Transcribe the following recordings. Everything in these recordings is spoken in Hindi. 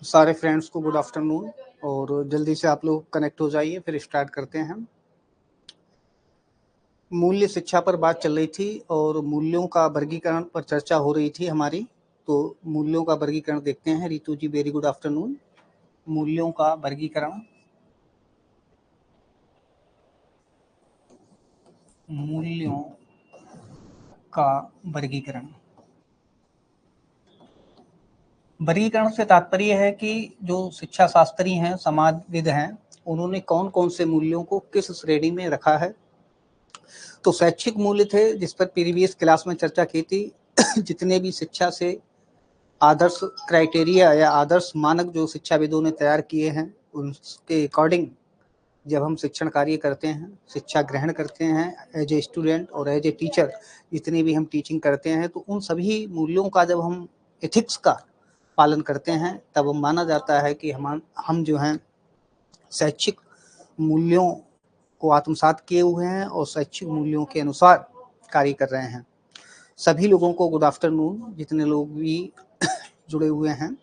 सारे फ्रेंड्स को गुड आफ्टरनून, और जल्दी से आप लोग कनेक्ट हो जाइए, फिर स्टार्ट करते हैं। मूल्य शिक्षा पर बात चल रही थी और मूल्यों का वर्गीकरण पर चर्चा हो रही थी हमारी। तो मूल्यों का वर्गीकरण देखते हैं। रितु जी वेरी गुड आफ्टरनून। मूल्यों का वर्गीकरण, मूल्यों का वर्गीकरण। वर्गीकरण से तात्पर्य है कि जो शिक्षा शास्त्री हैं, समाजविद हैं, उन्होंने कौन कौन से मूल्यों को किस श्रेणी में रखा है। तो शैक्षिक मूल्य थे, जिस पर प्रीवियस क्लास में चर्चा की थी। जितने भी शिक्षा से आदर्श क्राइटेरिया या आदर्श मानक जो शिक्षाविदों ने तैयार किए हैं, उसके अकॉर्डिंग जब हम शिक्षण कार्य करते हैं, शिक्षा ग्रहण करते हैं एज ए स्टूडेंट और एज ए टीचर, जितनी भी हम टीचिंग करते हैं, तो उन सभी मूल्यों का जब हम एथिक्स का पालन करते हैं, तब माना जाता है कि हम जो हैं शैक्षिक मूल्यों को आत्मसात किए हुए हैं और शैक्षिक मूल्यों के अनुसार कार्य कर रहे हैं। सभी लोगों को गुड आफ्टरनून, जितने लोग भी जुड़े हुए हैं।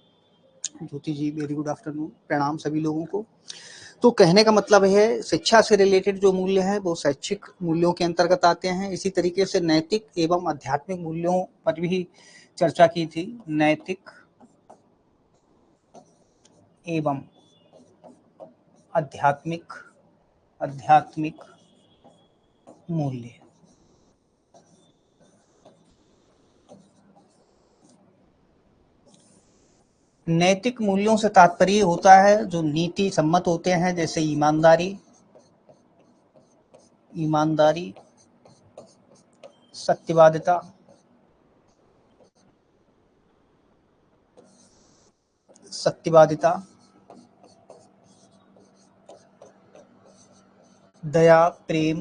ज्योति जी वेरी गुड आफ्टरनून, प्रणाम सभी लोगों को। तो कहने का मतलब है, शिक्षा से रिलेटेड जो मूल्य हैं वो शैक्षिक मूल्यों के अंतर्गत आते हैं। इसी तरीके से नैतिक एवं आध्यात्मिक मूल्यों पर भी चर्चा की थी। नैतिक एवं आध्यात्मिक मूल्य। नैतिक मूल्यों से तात्पर्य होता है जो नीति सम्मत होते हैं, जैसे ईमानदारी, सत्यवादिता, दया, प्रेम,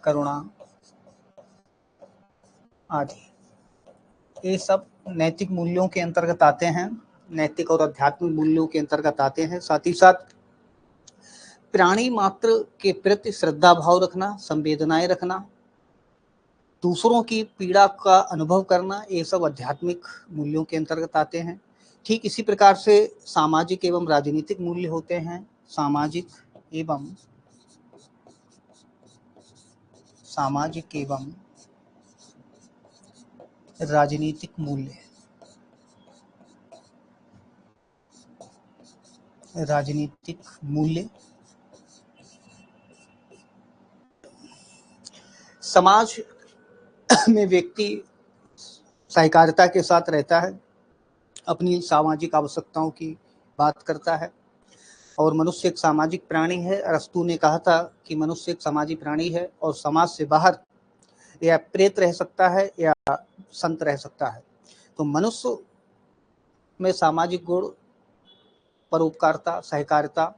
करुणा आदि, ये सब नैतिक मूल्यों के अंतर्गत आते हैं, नैतिक और आध्यात्मिक मूल्यों के अंतर्गत आते हैं। साथ ही साथ प्राणी मात्र के प्रति श्रद्धा भाव रखना, संवेदनाएं रखना, दूसरों की पीड़ा का अनुभव करना, ये सब आध्यात्मिक मूल्यों के अंतर्गत आते हैं। ठीक इसी प्रकार से सामाजिक एवं राजनीतिक मूल्य होते हैं। सामाजिक एवं राजनीतिक मूल्य। समाज में व्यक्ति सहकारिता के साथ रहता है, अपनी सामाजिक आवश्यकताओं की बात करता है, और मनुष्य एक सामाजिक प्राणी है। अरस्तु ने कहा था कि मनुष्य एक सामाजिक प्राणी है और समाज से बाहर या प्रेत रह सकता है या संत रह सकता है। तो मनुष्य में सामाजिक गुण, परोपकारिता, सहकारिता,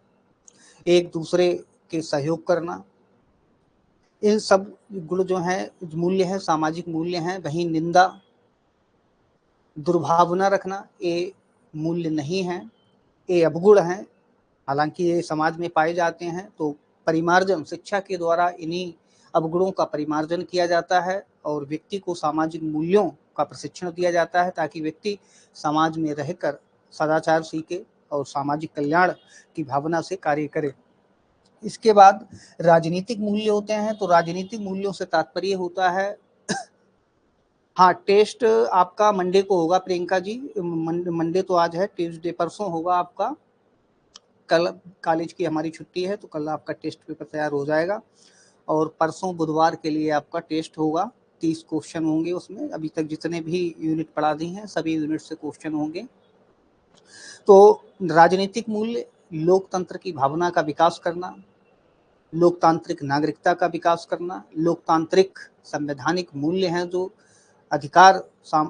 एक दूसरे के सहयोग करना, इन सब गुण जो हैं, मूल्य हैं, सामाजिक मूल्य हैं। वहीं निंदा, दुर्भावना रखना, ये मूल्य नहीं है, ये अवगुण हैं। हालांकि ये समाज में पाए जाते हैं। तो परिमार्जन, शिक्षा के द्वारा इन्हीं अवगुणों का परिमार्जन किया जाता है और व्यक्ति को सामाजिक मूल्यों का प्रशिक्षण दिया जाता है, ताकि व्यक्ति समाज में रहकर सदाचार सीखे और सामाजिक कल्याण की भावना से कार्य करे। इसके बाद राजनीतिक मूल्य होते हैं। तो राजनीतिक मूल्यों से तात्पर्य होता है, हाँ, टेस्ट आपका मंडे को होगा प्रियंका जी। मंडे तो आज है, ट्यूसडे परसों होगा आपका। कल कॉलेज की हमारी छुट्टी है, तो कल आपका टेस्ट पेपर तैयार हो जाएगा और परसों बुधवार के लिए आपका टेस्ट होगा। 30 क्वेश्चन होंगे उसमें। अभी तक जितने भी यूनिट पढ़ा दी हैं, सभी यूनिट से क्वेश्चन होंगे। तो राजनीतिक मूल्य, लोकतंत्र की भावना का विकास करना, लोकतांत्रिक नागरिकता का विकास करना, लोकतांत्रिक संवैधानिक मूल्य हैं जो अधिकार,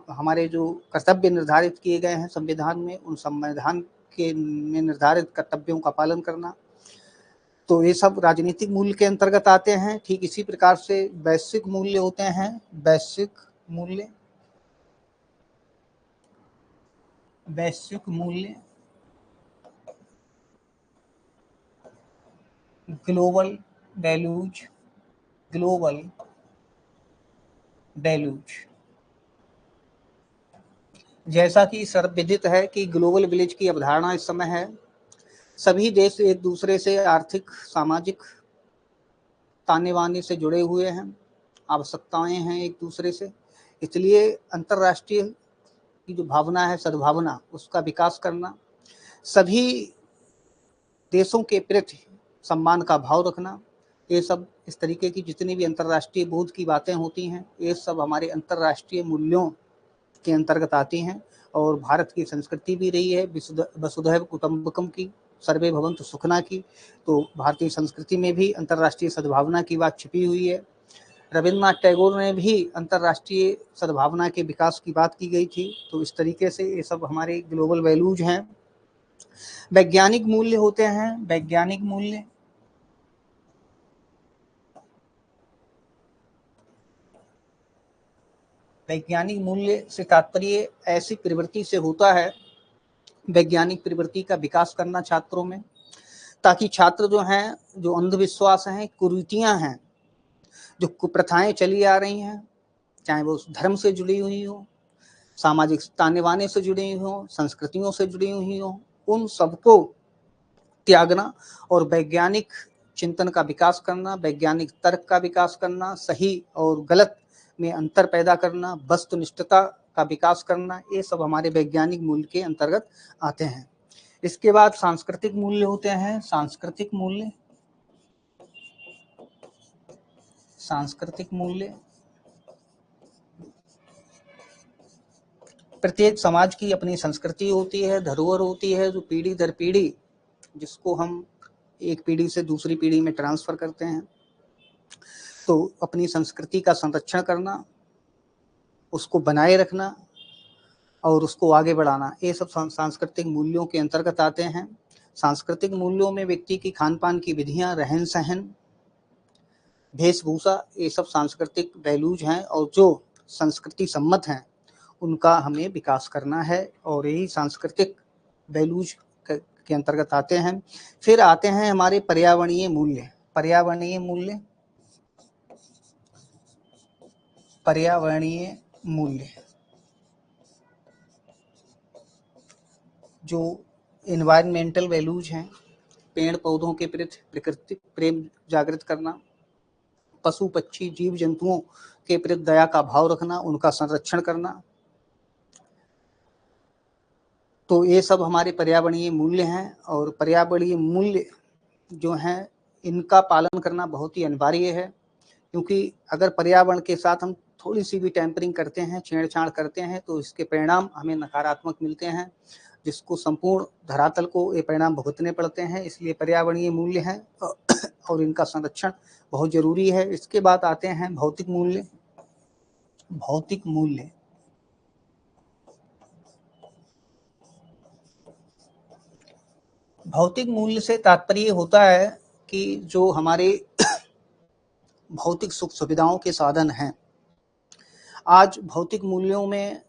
हमारे जो कर्तव्य निर्धारित किए गए हैं संविधान में, उन संविधान के में निर्धारित कर्तव्यों का पालन करना। तो ये सब राजनीतिक मूल्य के अंतर्गत आते हैं। ठीक इसी प्रकार से वैश्विक मूल्य होते हैं। वैश्विक मूल्य ग्लोबल वेल्यूज। जैसा कि सर्वविदित है कि ग्लोबल विलेज की अवधारणा इस समय है, सभी देश एक दूसरे से आर्थिक सामाजिक ताने बाने से जुड़े हुए हैं, आवश्यकताएं हैं एक दूसरे से, इसलिए अंतर्राष्ट्रीय की जो भावना है सद्भावना उसका विकास करना, सभी देशों के प्रति सम्मान का भाव रखना, ये सब इस तरीके की जितनी भी अंतर्राष्ट्रीय बोध की बातें होती हैं ये सब हमारे अंतर्राष्ट्रीय मूल्यों के अंतर्गत आती हैं। और भारत की संस्कृति भी रही है वसुधैव कुटुंबकम की, सर्वे भवन्तु सुखना की, तो भारतीय संस्कृति में भी अंतर्राष्ट्रीय सद्भावना की बात छिपी हुई है। रविन्द्रनाथ टैगोर ने भी अंतर्राष्ट्रीय सद्भावना के विकास की बात की गई थी। तो इस तरीके से ये सब हमारे ग्लोबल वैल्यूज हैं। वैज्ञानिक मूल्य होते हैं, वैज्ञानिक मूल्य वैज्ञानिक मूल्य से तात्पर्य ऐसी प्रवृत्ति से होता है, वैज्ञानिक प्रवृत्ति का विकास करना छात्रों में, ताकि छात्र जो हैं, जो अंधविश्वास हैं, कुरीतियां हैं, जो कुप्रथाएं चली आ रही हैं, चाहे वो धर्म से जुड़ी हुई हो, सामाजिक ताने बाने से जुड़ी हुई हो, संस्कृतियों से जुड़ी हुई हो, उन सबको त्यागना और वैज्ञानिक चिंतन का विकास करना, वैज्ञानिक तर्क का विकास करना, सही और गलत में अंतर पैदा करना, वस्तुनिष्ठता का विकास करना, ये सब हमारे वैज्ञानिक मूल्य के अंतर्गत आते हैं। इसके बाद सांस्कृतिक मूल्य होते हैं। सांस्कृतिक मूल्य प्रत्येक समाज की अपनी संस्कृति होती है, धरोहर होती है, जो पीढ़ी दर पीढ़ी जिसको हम एक पीढ़ी से दूसरी पीढ़ी में ट्रांसफर करते हैं। तो अपनी संस्कृति का संरक्षण करना, उसको बनाए रखना और उसको आगे बढ़ाना, ये सब सांस्कृतिक मूल्यों के अंतर्गत आते हैं। सांस्कृतिक मूल्यों में व्यक्ति की खान पान की विधियां, रहन सहन, वेशभूषा, ये सब सांस्कृतिक वैल्यूज हैं और जो संस्कृति सम्मत हैं उनका हमें विकास करना है और यही सांस्कृतिक वैल्यूज के अंतर्गत आते हैं। फिर आते हैं हमारे पर्यावरणीय मूल्य। पर्यावरणीय मूल्य जो एनवायरमेंटल वैल्यूज हैं, पेड़ पौधों के प्रति प्रकृति प्रेम जागृत करना, पशु पक्षी जीव जंतुओं के प्रति दया का भाव रखना, उनका संरक्षण करना, तो ये सब हमारे पर्यावरणीय मूल्य हैं। और पर्यावरणीय मूल्य जो हैं इनका पालन करना बहुत ही अनिवार्य है, क्योंकि अगर पर्यावरण के साथ हम थोड़ी सी भी टैंपरिंग करते हैं, छेड़छाड़ करते हैं, तो इसके परिणाम हमें नकारात्मक मिलते हैं, जिसको संपूर्ण धरातल को ये परिणाम भुगतने पड़ते हैं। इसलिए पर्यावरणीय मूल्य हैं और इनका संरक्षण बहुत जरूरी है। इसके बाद आते हैं भौतिक मूल्य। भौतिक मूल्य से तात्पर्य होता है कि जो हमारे भौतिक सुख सुविधाओं के साधन हैं। आज भौतिक मूल्यों में,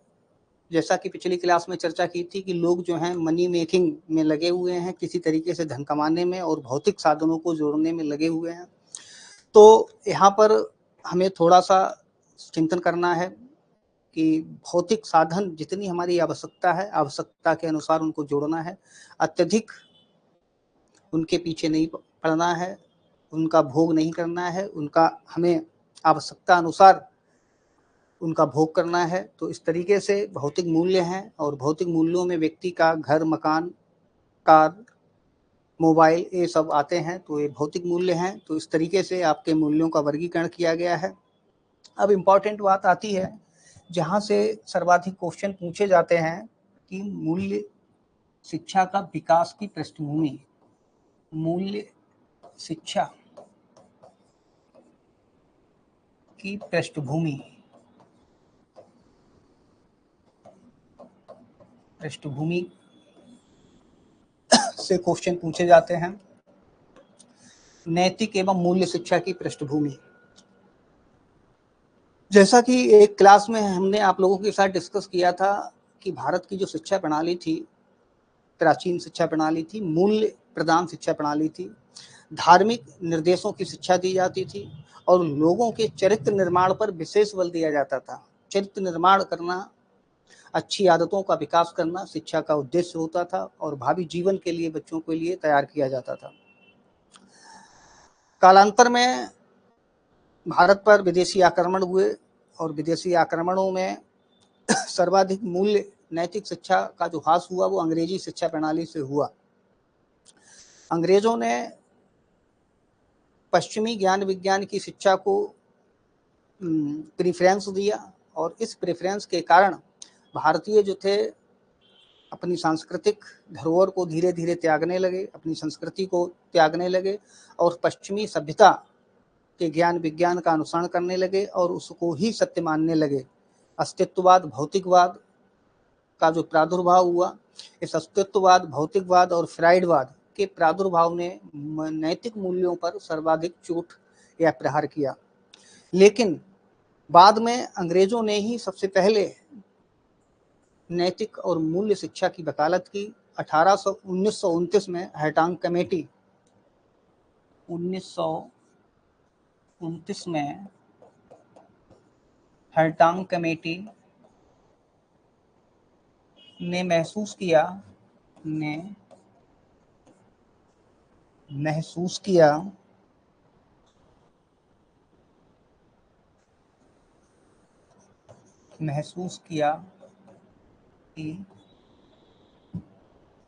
जैसा कि पिछली क्लास में चर्चा की थी, कि लोग जो हैं मनी मेकिंग में लगे हुए हैं, किसी तरीके से धन कमाने में और भौतिक साधनों को जोड़ने में लगे हुए हैं। तो यहाँ पर हमें थोड़ा सा चिंतन करना है कि भौतिक साधन जितनी हमारी आवश्यकता है, आवश्यकता के अनुसार उनको जोड़ना है, अत्यधिक उनके पीछे नहीं पड़ना है, उनका भोग नहीं करना है, उनका हमें आवश्यकता अनुसार उनका भोग करना है। तो इस तरीके से भौतिक मूल्य हैं और भौतिक मूल्यों में व्यक्ति का घर, मकान, कार, मोबाइल, ये सब आते हैं, तो ये भौतिक मूल्य हैं। तो इस तरीके से आपके मूल्यों का वर्गीकरण किया गया है। अब इम्पॉर्टेंट बात आती है जहाँ से सर्वाधिक क्वेश्चन पूछे जाते हैं कि मूल्य शिक्षा का विकास की पृष्ठभूमि। मूल्य शिक्षा की पृष्ठभूमि से क्वेश्चन पूछे जाते हैं। नैतिक एवं मूल्य शिक्षा की पृष्ठभूमि, जैसा कि एक क्लास में हमने आप लोगों के साथ डिस्कस किया था कि भारत की जो शिक्षा प्रणाली थी, प्राचीन शिक्षा प्रणाली थी, मूल्य प्रधान शिक्षा प्रणाली थी। धार्मिक निर्देशों की शिक्षा दी जाती थी और लोगों के चरित्र निर्माण पर विशेष बल दिया जाता था। चरित्र निर्माण करना, अच्छी आदतों का विकास करना शिक्षा का उद्देश्य होता था और भावी जीवन के लिए बच्चों के लिए तैयार किया जाता था। कालांतर में भारत पर विदेशी आक्रमण हुए और विदेशी आक्रमणों में सर्वाधिक मूल्य नैतिक शिक्षा का जो ह्रास हुआ वो अंग्रेजी शिक्षा प्रणाली से हुआ। अंग्रेजों ने पश्चिमी ज्ञान विज्ञान की शिक्षा को प्रेफरेंस दिया और इस प्रेफरेंस के कारण भारतीय जो थे अपनी सांस्कृतिक धरोहर को धीरे धीरे त्यागने लगे, अपनी संस्कृति को त्यागने लगे और पश्चिमी सभ्यता के ज्ञान विज्ञान का अनुसरण करने लगे और उसको ही सत्य मानने लगे। अस्तित्ववाद, भौतिकवाद का जो प्रादुर्भाव हुआ, इस अस्तित्ववाद, भौतिकवाद और फ्राइडवाद के प्रादुर्भाव ने नैतिक मूल्यों पर सर्वाधिक चोट या प्रहार किया। लेकिन बाद में अंग्रेजों ने ही सबसे पहले नैतिक और मूल्य शिक्षा की वकालत की। 1929 में हैटांग कमेटी 1929 में हैटांग कमेटी ने महसूस किया कि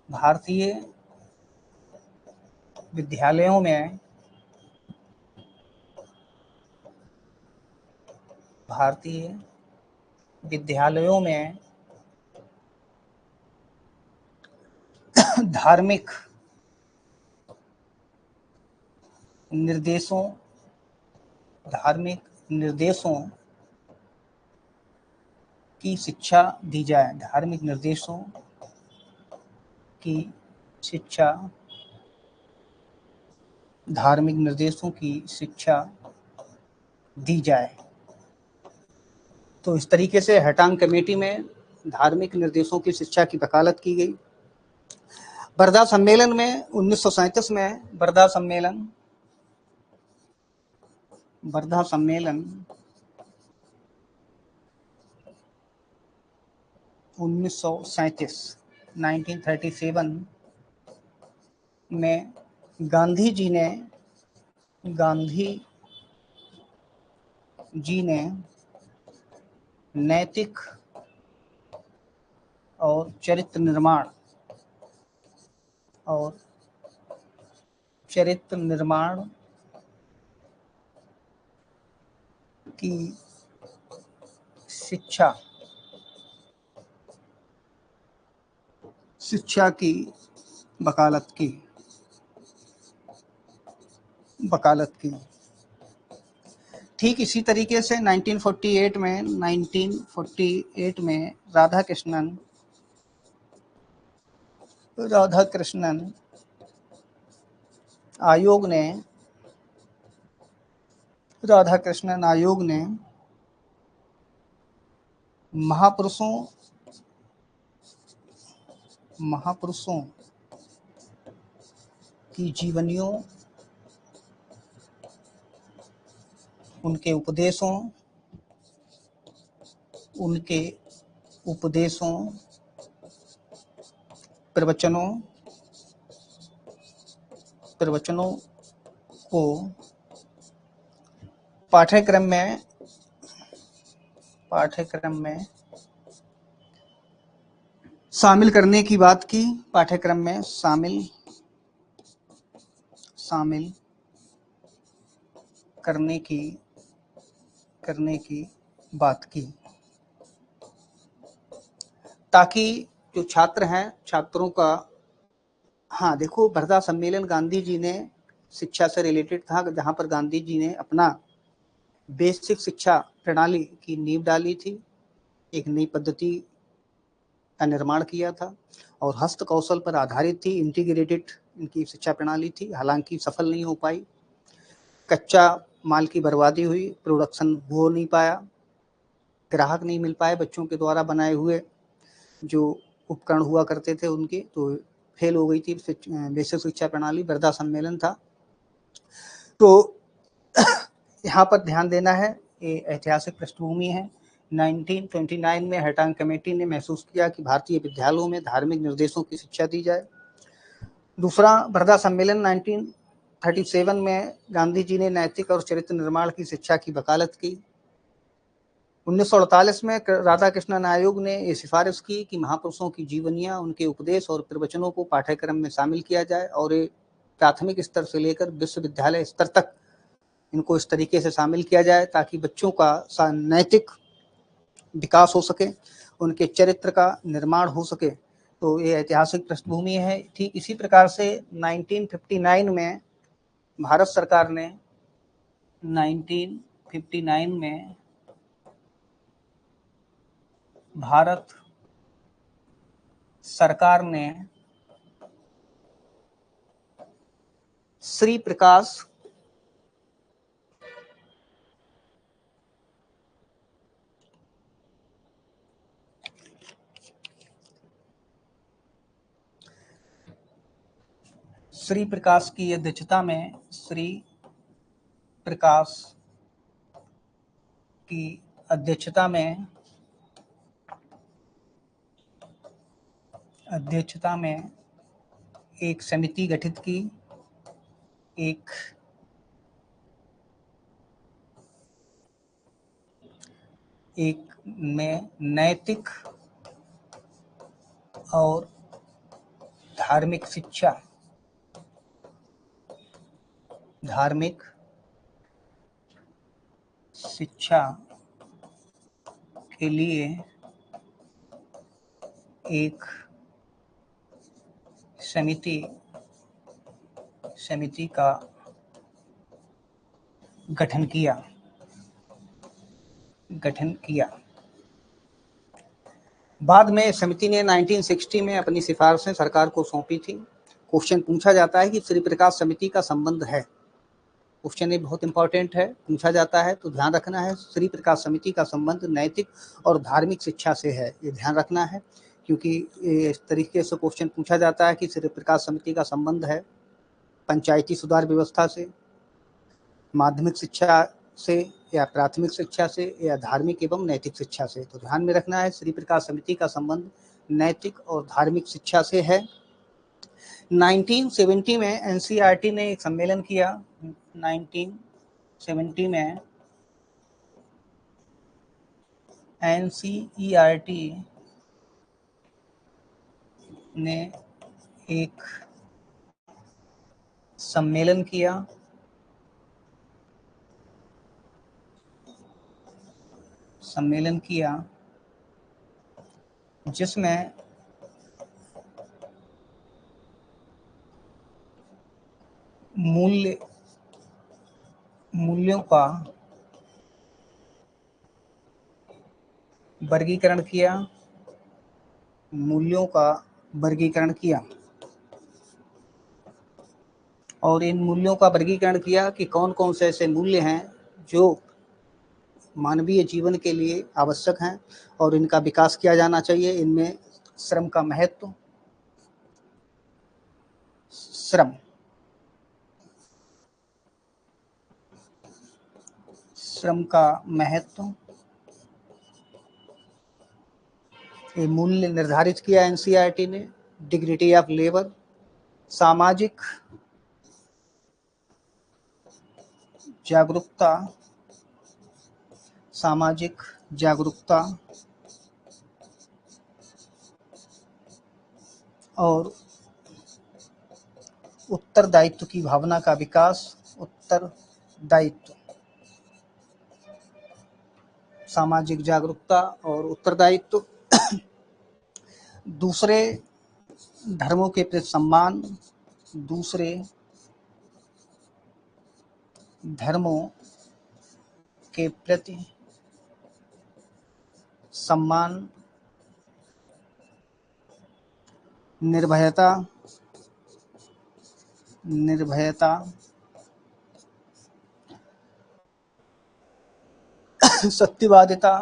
भारतीय विद्यालयों में धार्मिक निर्देशों की शिक्षा दी जाए। धार्मिक निर्देशों की शिक्षा दी जाए। तो इस तरीके से हैटांग कमेटी में धार्मिक निर्देशों की शिक्षा की वकालत की गई। वर्धा सम्मेलन में 1937 में वर्धा सम्मेलन 1937 में गांधी जी ने नैतिक और चरित्र निर्माण की शिक्षा की वकालत की। ठीक इसी तरीके से 1948 में राधा कृष्णन आयोग ने महापुरुषों की जीवनियों, उनके उपदेशों, प्रवचनों को पाठ्यक्रम में शामिल करने की बात की। पाठ्यक्रम में शामिल करने की बात की ताकि जो छात्र हैं, छात्रों का, हाँ देखो, वर्धा सम्मेलन गांधी जी ने शिक्षा से रिलेटेड था, जहां पर गांधी जी ने अपना बेसिक शिक्षा प्रणाली की नींव डाली थी, एक नई पद्धति का निर्माण किया था और हस्त कौशल पर आधारित थी, इंटीग्रेटेड इनकी शिक्षा प्रणाली थी। हालांकि सफल नहीं हो पाई, कच्चा माल की बर्बादी हुई, प्रोडक्शन हो नहीं पाया, ग्राहक नहीं मिल पाए बच्चों के द्वारा बनाए हुए जो उपकरण हुआ करते थे उनके, तो फेल हो गई थी बेसिक शिक्षा प्रणाली। वर्धा सम्मेलन था। तो यहाँ पर ध्यान देना है, ये ऐतिहासिक पृष्ठभूमि है। 1929 में हैटांग कमेटी ने महसूस किया कि भारतीय विद्यालयों में धार्मिक निर्देशों की शिक्षा दी जाए। दूसरा वर्धा सम्मेलन 1937 में गांधी जी ने नैतिक और चरित्र निर्माण की शिक्षा की वकालत की। 1948 में राधा कृष्णन आयोग ने ये सिफारिश की कि महापुरुषों की जीवनियाँ, उनके उपदेश और प्रवचनों को पाठ्यक्रम में शामिल किया जाए और ये प्राथमिक स्तर से लेकर विश्वविद्यालय स्तर तक इनको इस तरीके से शामिल किया जाए ताकि बच्चों का नैतिक विकास हो सके, उनके चरित्र का निर्माण हो सके। तो ये ऐतिहासिक पृष्ठभूमि है। ठीक इसी प्रकार से 1959 में भारत सरकार ने 1959 में भारत सरकार ने श्री प्रकाश की अध्यक्षता में एक समिति गठित की, एक में नैतिक और धार्मिक शिक्षा के लिए एक समिति का गठन किया। बाद में समिति ने 1960 में अपनी सिफारिशें सरकार को सौंपी थी। क्वेश्चन पूछा जाता है कि श्री प्रकाश समिति का संबंध है, क्वेश्चन ये बहुत इंपॉर्टेंट है, पूछा जाता है तो ध्यान रखना है। श्री प्रकाश समिति का संबंध नैतिक और धार्मिक शिक्षा से है, ये ध्यान रखना है, क्योंकि इस तरीके से क्वेश्चन पूछा जाता है कि श्री प्रकाश समिति का संबंध है पंचायती सुधार व्यवस्था से, माध्यमिक शिक्षा से, या प्राथमिक शिक्षा से, या धार्मिक एवं नैतिक शिक्षा से। तो ध्यान में रखना है, श्री प्रकाश समिति का संबंध नैतिक और धार्मिक शिक्षा से है। 1970 में एनसीईआरटी ने एक सम्मेलन किया। 1970 में एनसीईआरटी ने एक सम्मेलन किया जिसमें मूल्यों का वर्गीकरण किया और इन मूल्यों का वर्गीकरण किया कि कौन कौन से ऐसे मूल्य हैं जो मानवीय जीवन के लिए आवश्यक हैं और इनका विकास किया जाना चाहिए। इनमें श्रम का महत्व, ये मूल्य निर्धारित किया एनसीईआरटी ने। डिग्निटी ऑफ लेबर, सामाजिक जागरूकता और उत्तरदायित्व की भावना का विकास। सामाजिक जागरूकता और उत्तरदायित्व। दूसरे धर्मों के प्रति सम्मान, दूसरे धर्मों के प्रति सम्मान, निर्भयता, सत्यवादिता,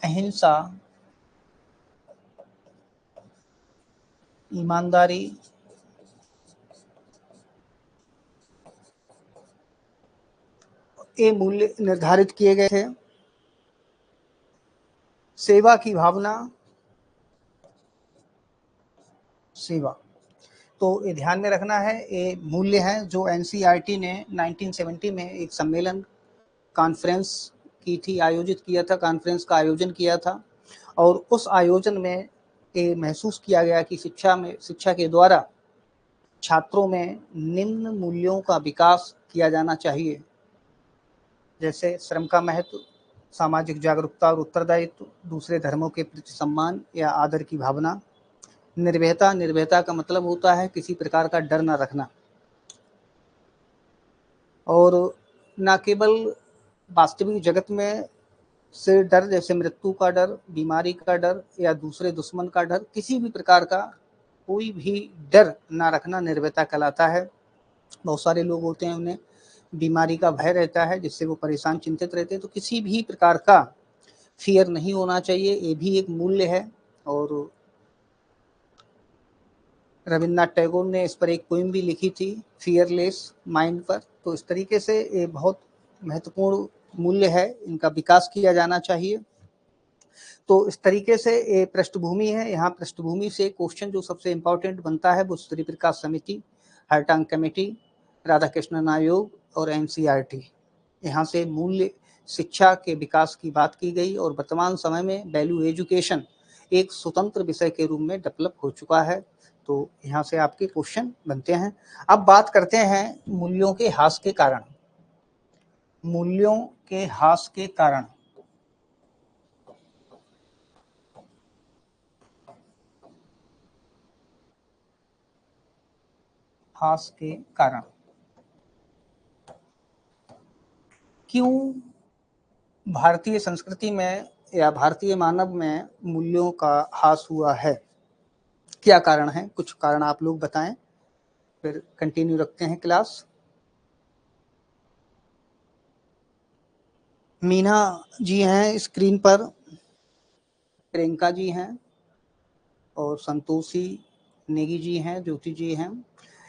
अहिंसा, ईमानदारी, ये मूल्य निर्धारित किए गए थे। सेवा की भावना, सेवा, तो ये ध्यान में रखना है, ये मूल्य हैं जो एनसीईआरटी ने 1970 में एक सम्मेलन कॉन्फ्रेंस की थी, आयोजित किया था, कॉन्फ्रेंस का आयोजन किया था, और उस आयोजन में ये महसूस किया गया कि शिक्षा के द्वारा छात्रों में निम्न मूल्यों का विकास किया जाना चाहिए, जैसे श्रम का महत्व, सामाजिक जागरूकता और उत्तरदायित्व, दूसरे धर्मों के प्रति सम्मान या आदर की भावना, निर्भयता, निर्भयता का मतलब होता है किसी प्रकार का डर न रखना, और न केवल वास्तविक जगत में से डर, जैसे मृत्यु का डर, बीमारी का डर या दूसरे दुश्मन का डर, किसी भी प्रकार का कोई भी डर ना रखना निर्भयता कहलाता है। बहुत सारे लोग होते हैं उन्हें बीमारी का भय रहता है जिससे वो परेशान चिंतित रहते हैं, तो किसी भी प्रकार का फियर नहीं होना चाहिए, ये भी एक मूल्य है। और रविन्द्रनाथ टैगोर ने इस पर एक पोइम भी लिखी थी, फियरलेस माइंड पर। तो इस तरीके से ये बहुत महत्वपूर्ण मूल्य है, इनका विकास किया जाना चाहिए। तो इस तरीके से ये पृष्ठभूमि है। यहाँ पृष्ठभूमि से क्वेश्चन जो सबसे इम्पोर्टेंट बनता है वो स्त्री प्रकाश समिति, हरटांग कमेटी, राधा कृष्णन आयोग और एनसीईआरटी। यहाँ से मूल्य शिक्षा के विकास की बात की गई, और वर्तमान समय में वैल्यू एजुकेशन एक स्वतंत्र विषय के रूप में डेवलप हो चुका है। तो यहाँ से आपके क्वेश्चन बनते हैं। अब बात करते हैं मूल्यों के ह्रास के कारण। मूल्यों के ह्रास के कारण, ह्रास के कारण क्यों भारतीय संस्कृति में या भारतीय मानव में मूल्यों का ह्रास हुआ है, क्या कारण है? कुछ कारण आप लोग बताएं, फिर कंटिन्यू रखते हैं क्लास। मीना जी हैं स्क्रीन पर, प्रियंका जी हैं, और संतोषी नेगी जी हैं, ज्योति जी हैं।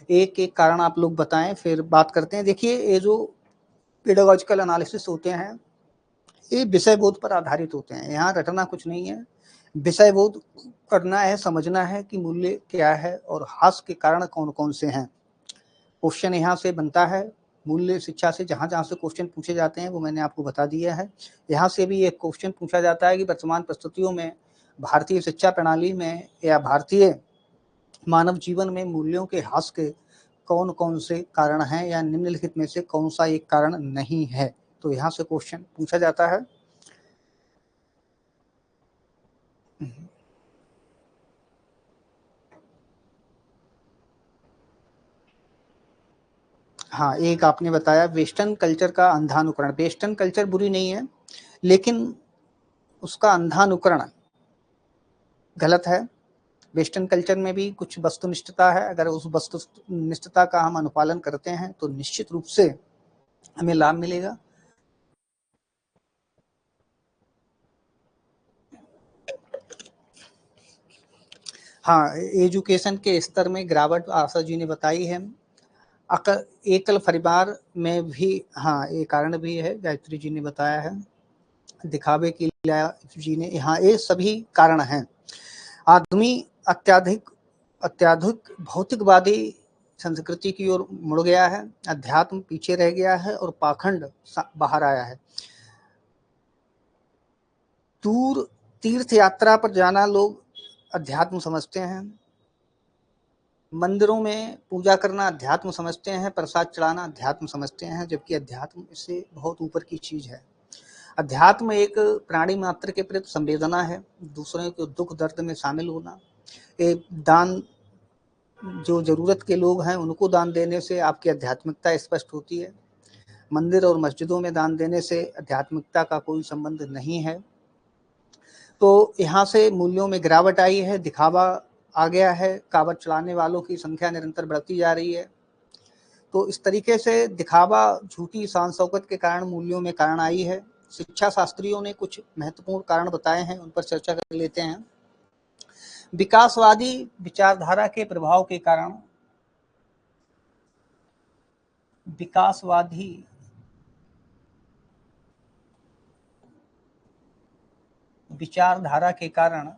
एक एक कारण आप लोग बताएं, फिर बात करते हैं। देखिए, ये जो पेडागॉजिकल एनालिसिस होते हैं ये विषय बोध पर आधारित होते हैं। यहाँ रटना कुछ नहीं है, विषय बोध करना है, समझना है कि मूल्य क्या है और ह्रास के कारण कौन कौन से हैं। क्वेश्चन यहाँ से बनता है, मूल्य शिक्षा से जहाँ जहाँ से क्वेश्चन पूछे जाते हैं वो मैंने आपको बता दिया है। यहाँ से भी एक क्वेश्चन पूछा जाता है कि वर्तमान परिस्थितियों में भारतीय शिक्षा प्रणाली में या भारतीय मानव जीवन में मूल्यों के ह्रास के कौन कौन से कारण हैं, या निम्नलिखित में से कौन सा एक कारण नहीं है। तो यहाँ से क्वेश्चन पूछा जाता है। हाँ, एक आपने बताया वेस्टर्न कल्चर का अंधानुकरण। वेस्टर्न कल्चर बुरी नहीं है, लेकिन उसका अंधानुकरण गलत है। वेस्टर्न कल्चर में भी कुछ वस्तुनिष्ठता है, अगर उस वस्तुनिष्ठता का हम अनुपालन करते हैं तो निश्चित रूप से हमें लाभ मिलेगा। हाँ, एजुकेशन के स्तर में गिरावट आशा जी ने बताई है। एकल परिवार में भी, हाँ, ये कारण भी है, गायत्री जी ने बताया है। दिखावे के लिए जी ने, यहाँ ये सभी कारण हैं। आदमी अत्याधिक अत्याधिक भौतिकवादी संस्कृति की ओर मुड़ गया है, अध्यात्म पीछे रह गया है और पाखंड बाहर आया है। दूर तीर्थ यात्रा पर जाना लोग अध्यात्म समझते हैं, मंदिरों में पूजा करना अध्यात्म समझते हैं, प्रसाद चढ़ाना अध्यात्म समझते हैं, जबकि अध्यात्म इससे बहुत ऊपर की चीज है। अध्यात्म एक प्राणी मात्र के प्रति संवेदना है, दूसरों के दुख दर्द में शामिल होना, एक दान, जो जरूरत के लोग हैं उनको दान देने से आपकी आध्यात्मिकता स्पष्ट होती है। मंदिर और मस्जिदों में दान देने से आध्यात्मिकता का कोई संबंध नहीं है। तो यहाँ से मूल्यों में गिरावट आई है, दिखावा आ गया है, कावड़ चढ़ाने वालों की संख्या निरंतर बढ़ती जा रही है। तो इस तरीके से दिखावा, झूठी शान शौकत के कारण मूल्यों में कारण आई है। शिक्षा शास्त्रियों ने कुछ महत्वपूर्ण कारण बताए हैं, उन पर चर्चा कर लेते हैं। विकासवादी विचारधारा के प्रभाव के कारण, विकासवादी विचारधारा के कारण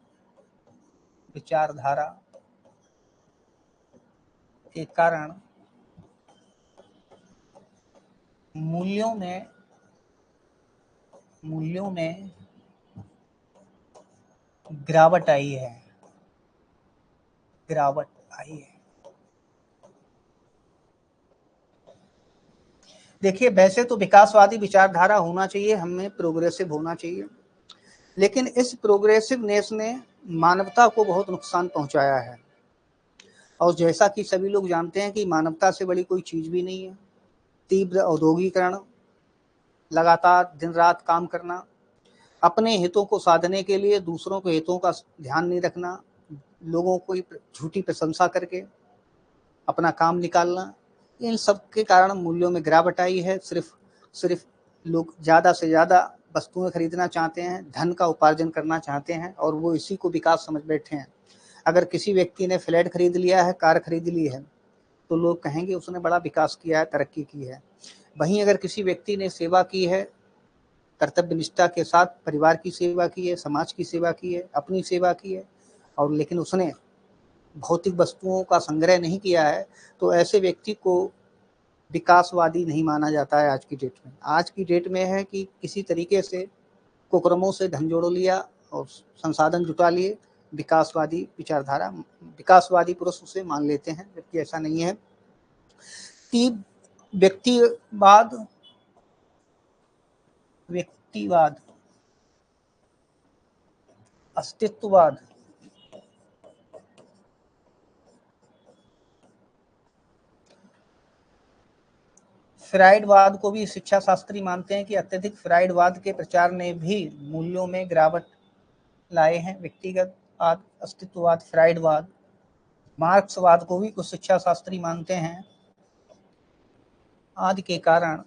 मूल्यों में गिरावट आई है। देखिए, वैसे तो विकासवादी विचारधारा होना चाहिए, हमें प्रोग्रेसिव होना चाहिए, लेकिन इस प्रोग्रेसिवनेस ने मानवता को बहुत नुकसान पहुंचाया है। और जैसा कि सभी लोग जानते हैं कि मानवता से बड़ी कोई चीज भी नहीं है। तीव्र औद्योगिकरण, लगातार दिन रात काम करना, अपने हितों को साधने के लिए दूसरों के हितों का ध्यान नहीं रखना, लोगों को झूठी प्रशंसा करके अपना काम निकालना, इन सब के कारण मूल्यों में गिरावट आई है। सिर्फ लोग ज़्यादा से ज़्यादा वस्तुएं खरीदना चाहते हैं, धन का उपार्जन करना चाहते हैं, और वो इसी को विकास समझ बैठे हैं। अगर किसी व्यक्ति ने फ्लैट खरीद लिया है, कार खरीद ली है, तो लोग कहेंगे उसने बड़ा विकास किया है, तरक्की की है। वहीं अगर किसी व्यक्ति ने सेवा की है, कर्तव्य निष्ठा के साथ परिवार की सेवा की है, समाज की सेवा की है, अपनी सेवा की है, और लेकिन उसने भौतिक वस्तुओं का संग्रह नहीं किया है, तो ऐसे व्यक्ति को विकासवादी नहीं माना जाता है आज की डेट में। आज की डेट में है कि किसी तरीके से कुकर्मों से धन जोड़ लिया और संसाधन जुटा लिए, विकासवादी विचारधारा, विकासवादी पुरुष उसे मान लेते हैं, जबकि ऐसा नहीं है। कि व्यक्तिवाद, अस्तित्ववाद, फ्राइडवाद को भी शिक्षा शास्त्री मानते हैं कि अत्यधिक फ्राइडवाद के प्रचार ने भी मूल्यों में गिरावट लाए हैं। व्यक्तिगतवाद, अस्तित्ववाद, फ्राइडवाद, मार्क्सवाद को भी कुछ शिक्षा शास्त्री मानते हैं आदि के कारण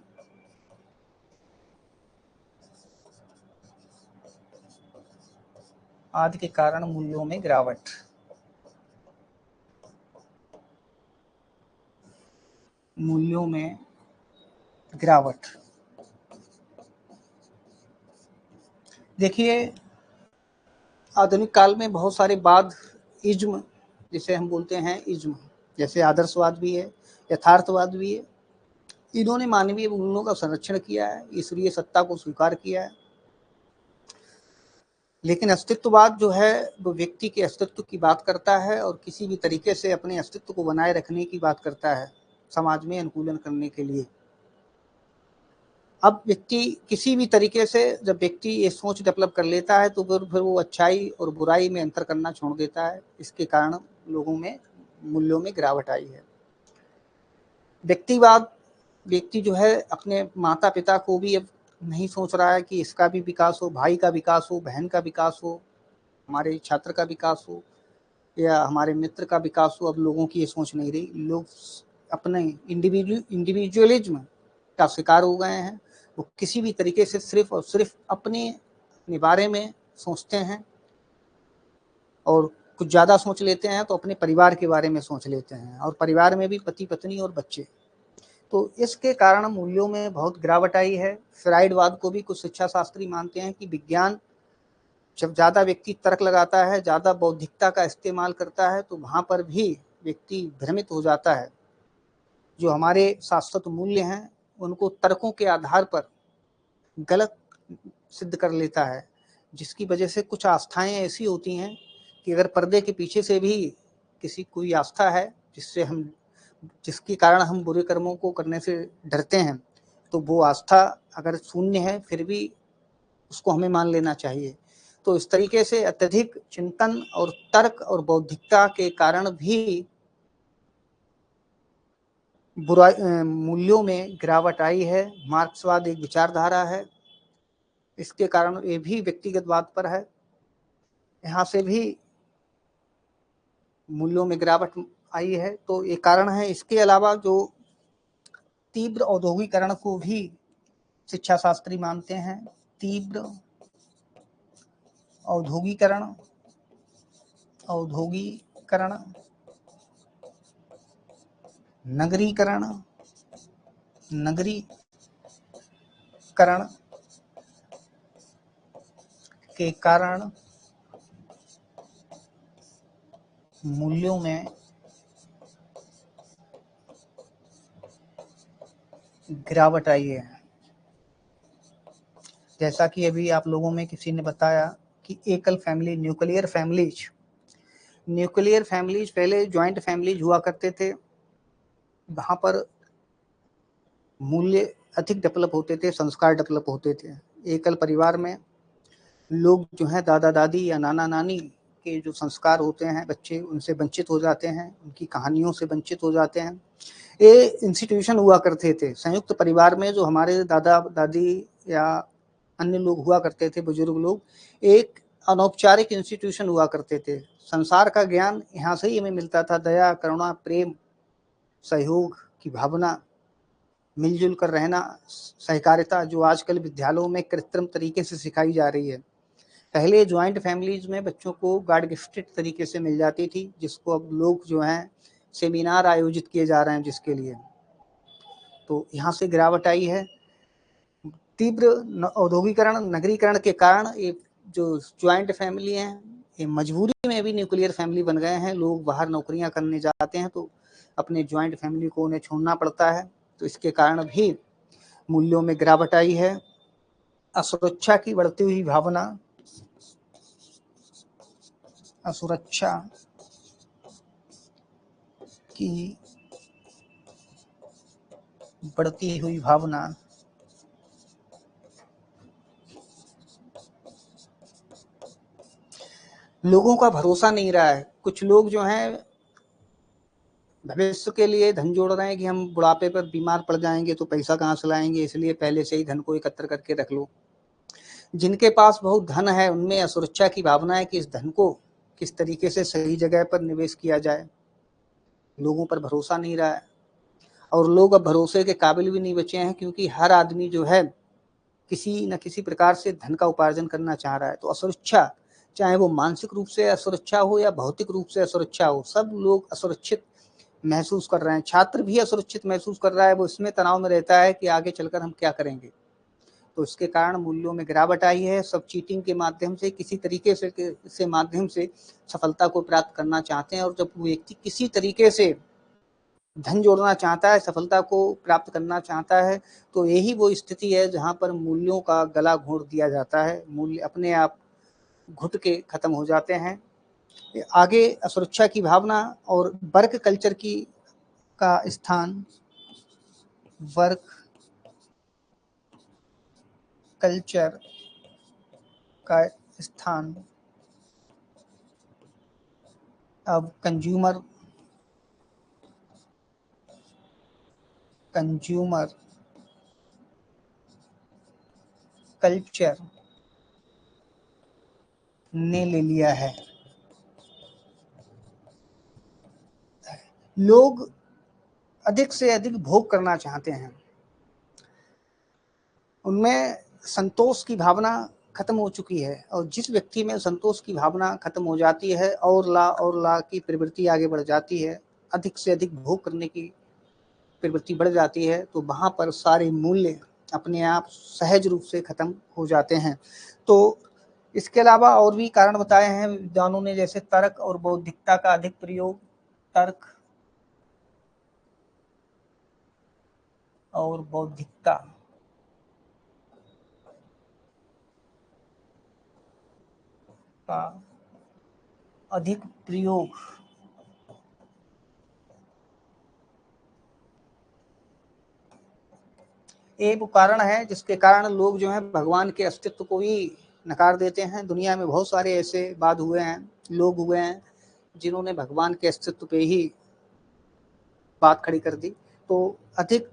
मूल्यों में गिरावट। देखिए, आधुनिक काल में बहुत सारे बाद इज्म, जिसे हम बोलते हैं इज्म, जैसे आदर्शवाद भी है, यथार्थवाद भी है, इन्होंने मानवीय मूल्यों का संरक्षण किया है, ईश्वरीय सत्ता को स्वीकार किया है। लेकिन अस्तित्ववाद जो है वो व्यक्ति के अस्तित्व की बात करता है और किसी भी तरीके से अपने अस्तित्व को बनाए रखने की बात करता है, समाज में अनुकूलन करने के लिए। अब व्यक्ति किसी भी तरीके से, जब व्यक्ति ये सोच डेवलप कर लेता है, तो फिर वो अच्छाई और बुराई में अंतर करना छोड़ देता है। इसके कारण लोगों में मूल्यों में गिरावट आई है। व्यक्तिवाद, व्यक्ति जो है अपने माता पिता को भी अब नहीं सोच रहा है कि इसका भी विकास हो, भाई का विकास हो, बहन का विकास हो, हमारे छात्र का विकास हो या हमारे मित्र का विकास हो। अब लोगों की ये सोच नहीं रही। लोग अपने इंडिविजुअलिज्म का शिकार हो गए हैं। वो किसी भी तरीके से सिर्फ और सिर्फ अपने बारे में सोचते हैं, और कुछ ज़्यादा सोच लेते हैं तो अपने परिवार के बारे में सोच लेते हैं, और परिवार में भी पति पत्नी और बच्चे। तो इसके कारण मूल्यों में बहुत गिरावट आई है। फ्राइडवाद को भी कुछ शिक्षा शास्त्री मानते हैं कि विज्ञान, जब ज़्यादा व्यक्ति तर्क लगाता है, ज़्यादा बौद्धिकता का इस्तेमाल करता है, तो वहाँ पर भी व्यक्ति भ्रमित हो जाता है। जो हमारे शाश्वत मूल्य हैं उनको तर्कों के आधार पर गलत सिद्ध कर लेता है, जिसकी वजह से कुछ आस्थाएं ऐसी होती हैं कि अगर पर्दे के पीछे से भी कोई आस्था है जिसके कारण हम बुरे कर्मों को करने से डरते हैं, तो वो आस्था अगर शून्य है फिर भी उसको हमें मान लेना चाहिए। तो इस तरीके से अत्यधिक चिंतन और तर्क और बौद्धिकता के कारण भी मूल्यों में गिरावट आई है। मार्क्सवाद एक विचारधारा है, इसके कारण ये भी व्यक्तिगतवाद पर है, यहाँ से भी मूल्यों में गिरावट आई है। तो ये कारण है। इसके अलावा जो तीव्र औद्योगिकरण को भी शिक्षा शास्त्री मानते हैं। तीव्र औद्योगिकरण नगरीकरण के कारण मूल्यों में गिरावट आई है। जैसा कि अभी आप लोगों में किसी ने बताया कि एकल फैमिली, न्यूक्लियर फैमिलीज पहले ज्वाइंट फैमिलीज हुआ करते थे, वहाँ पर मूल्य अधिक डेवलप होते थे, संस्कार डेवलप होते थे। एकल परिवार में लोग जो है दादा दादी या नाना नानी के जो संस्कार होते हैं बच्चे उनसे वंचित हो जाते हैं, उनकी कहानियों से वंचित हो जाते हैं। ये इंस्टीट्यूशन हुआ करते थे संयुक्त परिवार में, जो हमारे दादा दादी या अन्य लोग हुआ करते थे, बुजुर्ग लोग, एक अनौपचारिक इंस्टीट्यूशन हुआ करते थे। संसार का ज्ञान यहाँ से ही हमें मिलता था। दया, करुणा, प्रेम, सहयोग की भावना, मिलजुल कर रहना, सहकारिता, जो आजकल विद्यालयों में कृत्रिम तरीके से सिखाई जा रही है। पहले ज्वाइंट फैमिलीज में बच्चों को गॉड गिफ्टेड तरीके से मिल जाती थी, जिसको अब लोग जो हैं सेमिनार आयोजित किए जा रहे हैं जिसके लिए। तो यहाँ से गिरावट आई है। तीव्र औद्योगिकरण, नगरीकरण के कारण ये जो ज्वाइंट फैमिली हैं, ये मजबूरी में भी न्यूक्लियर फैमिली बन गए हैं। लोग बाहर नौकरियां करने जाते हैं तो अपने ज्वाइंट फैमिली को उन्हें छोड़ना पड़ता है। तो इसके कारण भी मूल्यों में गिरावट आई है। असुरक्षा की बढ़ती हुई भावना, असुरक्षा की बढ़ती हुई भावना लोगों का भरोसा नहीं रहा है। कुछ लोग जो हैं भविष्य के लिए धन जोड़ रहे हैं कि हम बुढ़ापे पर बीमार पड़ जाएंगे तो पैसा कहाँ से लाएंगे, इसलिए पहले से ही धन को एकत्र करके रख लो। जिनके पास बहुत धन है उनमें असुरक्षा की भावना है कि इस धन को किस तरीके से सही जगह पर निवेश किया जाए। लोगों पर भरोसा नहीं रहा है और लोग अब भरोसे के काबिल भी नहीं बचे हैं, क्योंकि हर आदमी जो है किसी न किसी प्रकार से धन का उपार्जन करना चाह रहा है। तो असुरक्षा, चाहे वो मानसिक रूप से असुरक्षा हो या भौतिक रूप से असुरक्षा हो, सब लोग असुरक्षित महसूस कर रहे हैं। छात्र भी असुरक्षित महसूस कर रहा है, वो इसमें तनाव में रहता है कि आगे चलकर हम क्या करेंगे। तो इसके कारण मूल्यों में गिरावट आई है। सब चीटिंग के माध्यम से, किसी तरीके से माध्यम से सफलता को प्राप्त करना चाहते हैं, और जब व्यक्ति किसी तरीके से धन जोड़ना चाहता है, सफलता को प्राप्त करना चाहता है, तो यही वो स्थिति है जहाँ पर मूल्यों का गला घोंट दिया जाता है। मूल्य अपने आप घुट के खत्म हो जाते हैं। आगे असुरक्षा की भावना और वर्क कल्चर की का स्थान, वर्क कल्चर का स्थान अब कंज्यूमर कल्चर ने ले लिया है। लोग अधिक से अधिक भोग करना चाहते हैं, उनमें संतोष की भावना खत्म हो चुकी है। और जिस व्यक्ति में संतोष की भावना खत्म हो जाती है और ला की प्रवृत्ति आगे बढ़ जाती है, अधिक से अधिक भोग करने की प्रवृत्ति बढ़ जाती है, तो वहाँ पर सारे मूल्य अपने आप सहज रूप से खत्म हो जाते हैं। तो इसके अलावा और भी कारण बताए हैं विद्वानों ने, जैसे तर्क और बौद्धिकता का अधिक प्रयोग। तर्क और बौद्धिकता का अधिक प्रयोग एक कारण है जिसके कारण लोग जो है भगवान के अस्तित्व को ही नकार देते हैं। दुनिया में बहुत सारे ऐसे वाद हुए हैं, लोग हुए हैं जिन्होंने भगवान के अस्तित्व पे ही बात खड़ी कर दी। तो अधिक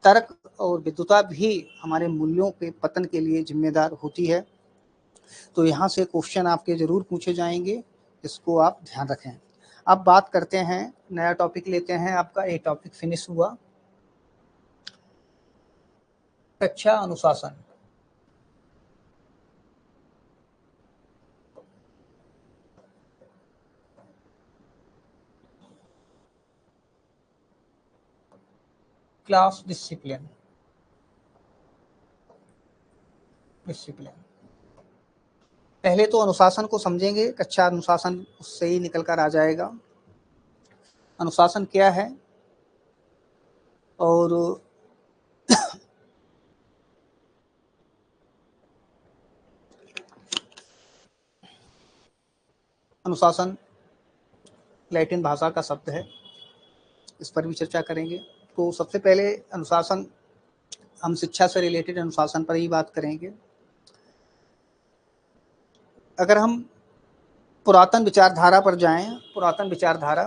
तर्क और विद्वता भी हमारे मूल्यों के पतन के लिए जिम्मेदार होती है। तो यहाँ से क्वेश्चन आपके जरूर पूछे जाएंगे, इसको आप ध्यान रखें। अब बात करते हैं, नया टॉपिक लेते हैं। आपका एक टॉपिक फिनिश हुआ, कक्षा अनुशासन। क्लास डिसिप्लिन, डिसिप्लिन पहले तो अनुशासन को समझेंगे, कक्षा अनुशासन उससे ही निकल कर आ जाएगा। अनुशासन क्या है और अनुशासन लैटिन भाषा का शब्द है, इस पर भी चर्चा करेंगे। तो सबसे पहले अनुशासन, हम शिक्षा से रिलेटेड अनुशासन पर ही बात करेंगे। अगर हम पुरातन विचारधारा पर जाएं, पुरातन विचारधारा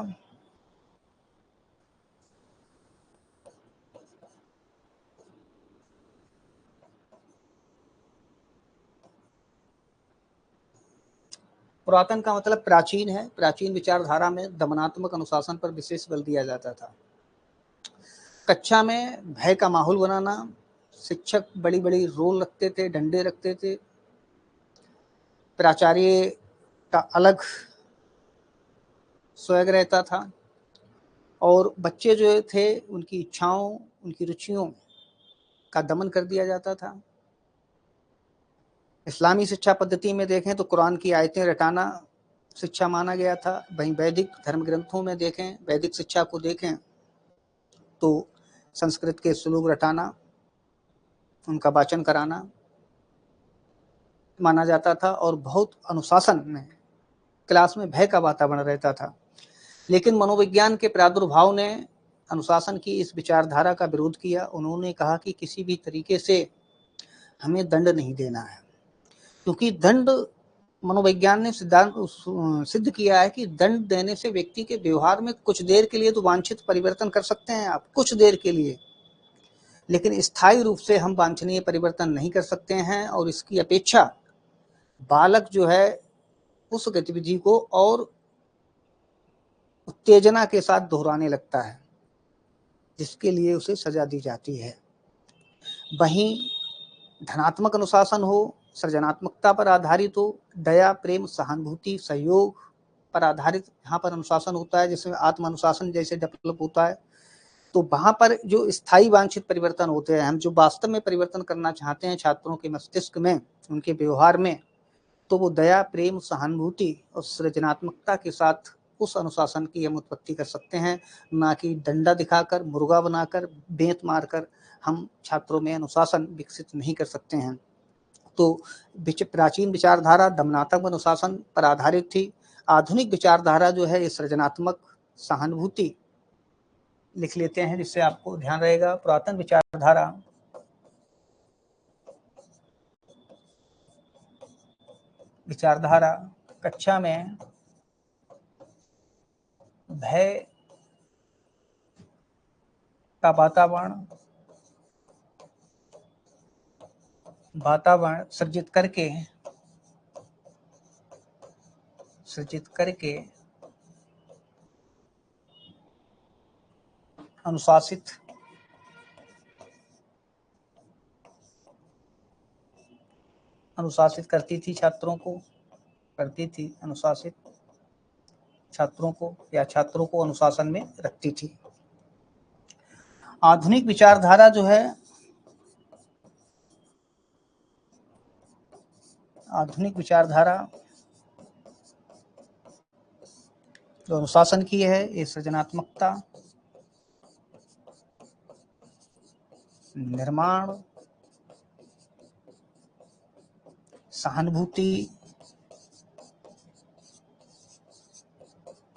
पुरातन का मतलब प्राचीन है। प्राचीन विचारधारा में दमनात्मक अनुशासन पर विशेष बल दिया जाता था। कक्षा में भय का माहौल बनाना, शिक्षक बड़ी बड़ी रोल रखते थे, डंडे रखते थे, प्राचार्य का अलग स्वैग रहता था और बच्चे जो थे उनकी इच्छाओं, उनकी रुचियों का दमन कर दिया जाता था। इस्लामी शिक्षा पद्धति में देखें तो कुरान की आयतें रटाना शिक्षा माना गया था। वहीं वैदिक धर्म ग्रंथों में देखें, वैदिक शिक्षा को देखें तो संस्कृत के श्लोक रटाना, उनका वाचन कराना माना जाता था और बहुत अनुशासन में क्लास में भय का वातावरण रहता था। लेकिन मनोविज्ञान के प्रादुर्भाव ने अनुशासन की इस विचारधारा का विरोध किया। उन्होंने कहा कि किसी भी तरीके से हमें दंड नहीं देना है, क्योंकि दंड, मनोविज्ञान ने सिद्धांत सिद्ध किया है कि दंड देने से व्यक्ति के व्यवहार में कुछ देर के लिए तो वांछित परिवर्तन कर सकते हैं आप, कुछ देर के लिए, लेकिन स्थायी रूप से हम वांछनीय परिवर्तन नहीं कर सकते हैं। और इसकी अपेक्षा बालक जो है उस गतिविधि को और उत्तेजना के साथ दोहराने लगता है, जिसके लिए उसे सजा दी जाती है। वहीं धनात्मक अनुशासन हो, सृजनात्मकता पर आधारित हो, दया, प्रेम, सहानुभूति, सहयोग पर आधारित यहाँ पर अनुशासन होता है, जिसमें आत्म अनुशासन जैसे डेवलप होता है, तो वहाँ पर जो स्थायी वांछित परिवर्तन होते हैं, हम जो वास्तव में परिवर्तन करना चाहते हैं छात्रों के मस्तिष्क में, उनके व्यवहार में, तो वो दया, प्रेम, सहानुभूति और सृजनात्मकता के साथ उस अनुशासन की हम उत्पत्ति कर सकते हैं, ना कि डंडा दिखाकर, मुर्गा बनाकर, बेंत मारकर हम छात्रों में अनुशासन विकसित नहीं कर सकते हैं। तो प्राचीन विचारधारा दमनात्मक अनुशासन पर आधारित थी। आधुनिक विचारधारा जो है ये सृजनात्मक, सहानुभूति, लिख लेते हैं जिससे आपको ध्यान रहेगा। पुरातन विचारधारा कक्षा में भय का वातावरण सृजित करके अनुशासित करती थी छात्रों को, या छात्रों को अनुशासन में रखती थी। आधुनिक विचारधारा जो है, जो अनुशासन की है, ये सृजनात्मकता, निर्माण, सहानुभूति,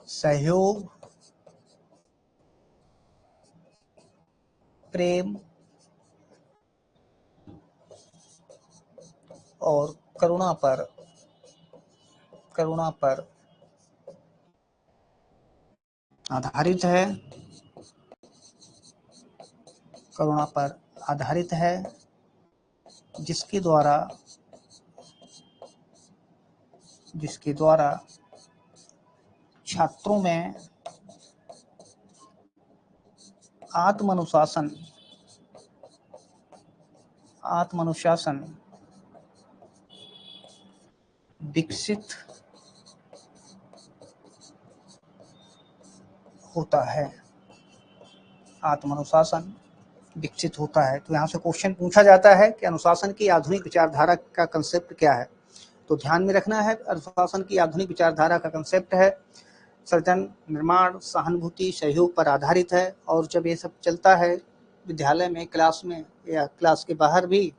सहयोग, प्रेम और करुणा पर आधारित है, जिसके द्वारा छात्रों में आत्मानुशासन विकसित होता है। तो यहाँ से क्वेश्चन पूछा जाता है कि अनुशासन की आधुनिक विचारधारा का कंसेप्ट क्या है। तो ध्यान में रखना है, अनुशासन की आधुनिक विचारधारा का कंसेप्ट है सृजन, निर्माण, सहानुभूति, सहयोग पर आधारित है। और जब ये सब चलता है विद्यालय में, क्लास में या क्लास के बाहर भी,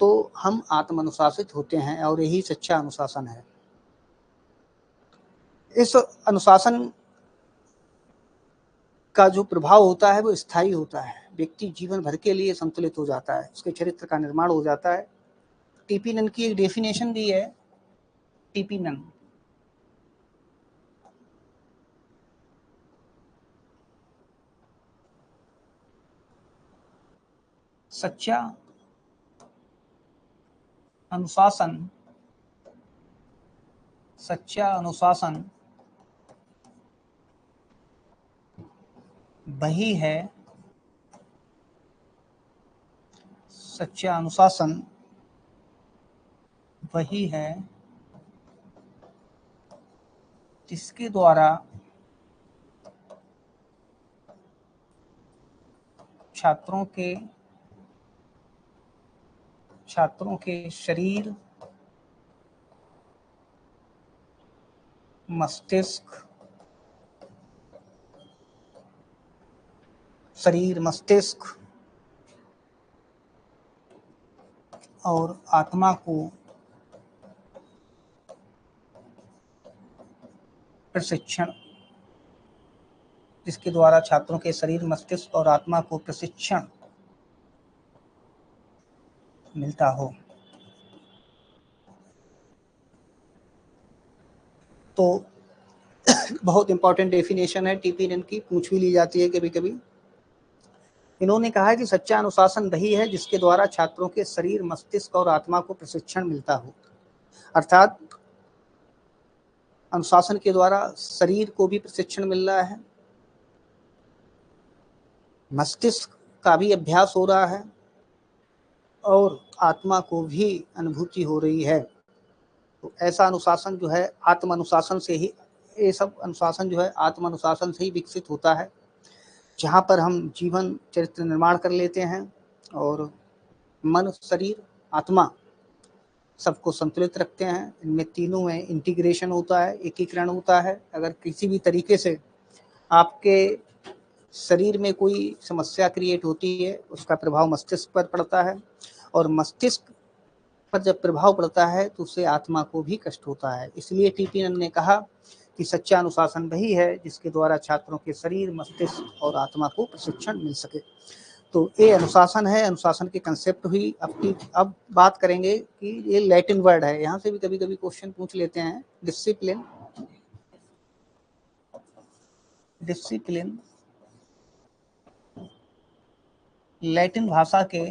तो हम आत्म अनुशासित होते हैं और यही सच्चा अनुशासन है। इस अनुशासन का जो प्रभाव होता है वो स्थायी होता है, व्यक्ति जीवन भर के लिए संतुलित हो जाता है, उसके चरित्र का निर्माण हो जाता है। टीपी नन की एक डेफिनेशन दी है, टीपी नन, सच्चा अनुशासन, सच्चा अनुशासन वही है, सच्चा अनुशासन वही है जिसके द्वारा छात्रों के शरीर, मस्तिष्क, और आत्मा को प्रशिक्षण, जिसके द्वारा छात्रों के शरीर, मस्तिष्क और आत्मा को प्रशिक्षण मिलता हो। तो बहुत इंपॉर्टेंट डेफिनेशन है टीपी नन की, पूछ भी ली जाती है कभी कभी। इन्होंने कहा है कि सच्चा अनुशासन वही है जिसके द्वारा छात्रों के शरीर, मस्तिष्क और आत्मा को प्रशिक्षण मिलता हो। अर्थात अनुशासन के द्वारा शरीर को भी प्रशिक्षण मिल रहा है, मस्तिष्क का भी अभ्यास हो रहा है और आत्मा को भी अनुभूति हो रही है। तो ऐसा अनुशासन जो है आत्म अनुशासन से ही, ये सब अनुशासन जो है आत्म अनुशासन से ही विकसित होता है, जहाँ पर हम जीवन चरित्र निर्माण कर लेते हैं और मन, शरीर, आत्मा सबको संतुलित रखते हैं। इनमें तीनों में इंटीग्रेशन होता है, एकीकरण होता है। अगर किसी भी तरीके से आपके शरीर में कोई समस्या क्रिएट होती है, उसका प्रभाव मस्तिष्क पर पड़ता है और मस्तिष्क पर जब प्रभाव पड़ता है तो उससे आत्मा को भी कष्ट होता है। इसलिए टीपी नन ने कहा कि सच्चा अनुशासन वही है जिसके द्वारा छात्रों के शरीर, मस्तिष्क और आत्मा को प्रशिक्षण मिल सके। तो ये अनुशासन है, अनुशासन के कंसेप्ट हुई। अब बात करेंगे कि ये लैटिन वर्ड है, यहाँ से भी कभी कभी क्वेश्चन पूछ लेते हैं। डिसिप्लिन, डिसिप्लिन लैटिन भाषा के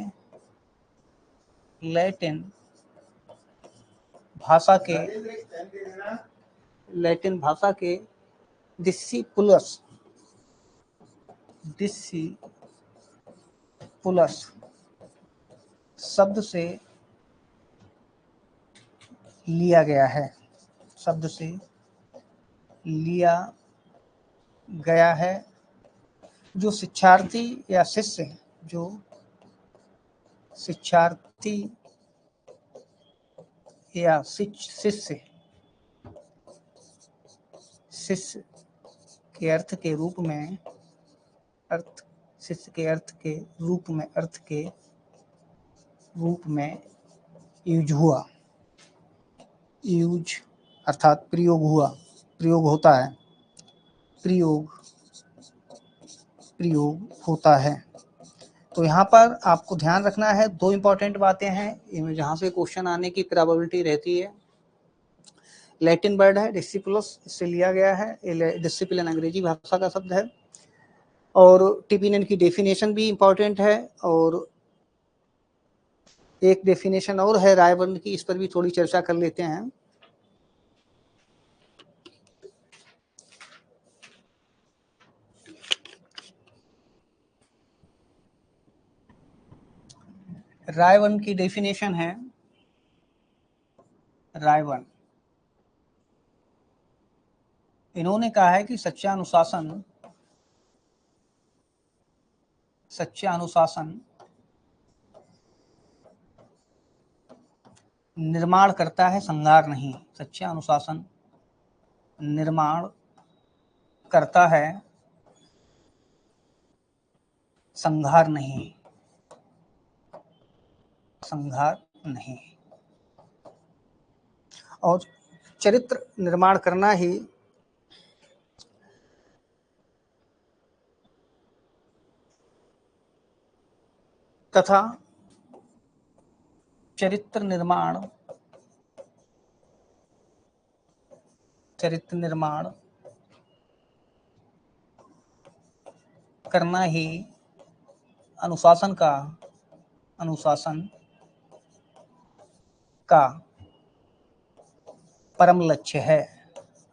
डिसिपुलस शब्द से लिया गया है, जो शिक्षार्थी या शिष्य, जो शिक्षार्थी या शिष्य के अर्थ के रूप में, शिष्य के अर्थ के रूप में यूज अर्थात प्रयोग होता है। तो यहाँ पर आपको ध्यान रखना है, दो इंपॉर्टेंट बातें हैं इनमें जहाँ से क्वेश्चन आने की प्रोबेबिलिटी रहती है। लैटिन वर्ड है डिसिपुलस, इससे लिया गया है। डिसिप्लिन अंग्रेजी भाषा का शब्द है और टीपी नन की डेफिनेशन भी इंपॉर्टेंट है। और एक डेफिनेशन और है रायबर्न की, इस पर भी थोड़ी चर्चा कर लेते हैं। रायबर्न की डेफिनेशन है, रायबर्न, इन्होंने कहा है कि सच्चा अनुशासन निर्माण करता है, संहार नहीं। सच्चा अनुशासन निर्माण करता है, संहार नहीं, संहार नहीं। और चरित्र निर्माण करना ही तथा चरित्र निर्माण करना ही अनुशासन का परम लक्ष्य है।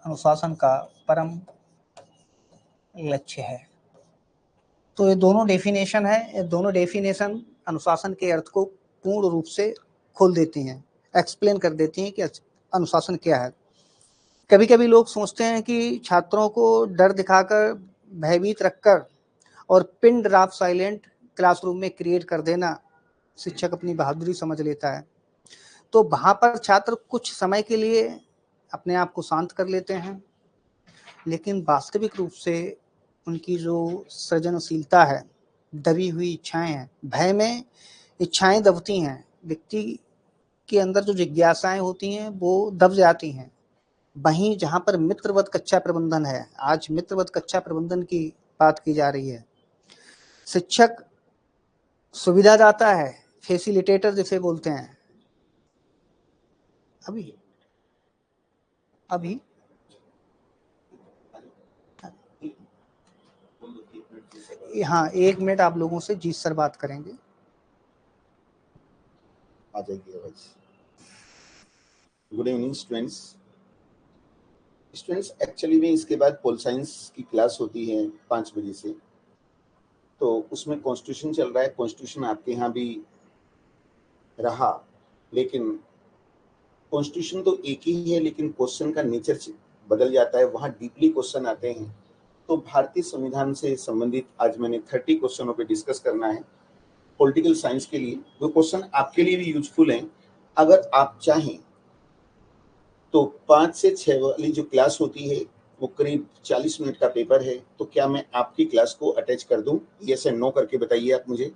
अनुशासन का परम लक्ष्य है। तो ये दोनों डेफिनेशन है, ये दोनों डेफिनेशन अनुशासन के अर्थ को पूर्ण रूप से खोल देती हैं, एक्सप्लेन कर देती हैं कि अनुशासन क्या है। कभी कभी लोग सोचते हैं कि छात्रों को डर दिखाकर, भयभीत रखकर और पिन ड्रॉप साइलेंट क्लासरूम में क्रिएट कर देना शिक्षक अपनी बहादुरी समझ लेता है। तो वहाँ पर छात्र कुछ समय के लिए अपने आप को शांत कर लेते हैं, लेकिन वास्तविक रूप से उनकी जो सृजनशीलता है, दबी हुई इच्छाएं हैं, भय में इच्छाएं दबती हैं, व्यक्ति के अंदर जो जिज्ञासाएं होती हैं वो दब जाती हैं। वहीं जहाँ पर मित्रवत कक्षा प्रबंधन है, आज मित्रवत कक्षा प्रबंधन की बात की जा रही है। शिक्षक सुविधादाता है, फैसिलिटेटर जिसे बोलते हैं। अभी हाँ, 1 मिनट आप लोगों से जीत सर बात करेंगे। आ जाइए। Good evening students. एक्चुअली में इसके बाद पोल साइंस की क्लास होती है 5 बजे से, तो उसमें कॉन्स्टिट्यूशन चल रहा है। कॉन्स्टिट्यूशन आपके यहाँ भी रहा, लेकिन कॉन्स्टिट्यूशन तो एक ही है, लेकिन क्वेश्चन का नेचर बदल जाता है, वहाँ डीपली क्वेश्चन आते हैं। तो भारतीय संविधान से संबंधित आज मैंने 30 क्वेश्चनों पे डिस्कस करना है पॉलिटिकल साइंस के लिए। वो क्वेश्चन आपके लिए भी यूजफुल हैं। अगर आप चाहें तो 5 से 6 वाली जो क्लास होती है वो करीब 40 मिनट का पेपर है, तो क्या मैं आपकी क्लास को अटैच कर दूं? यस या नो करके बताइए आप मुझे।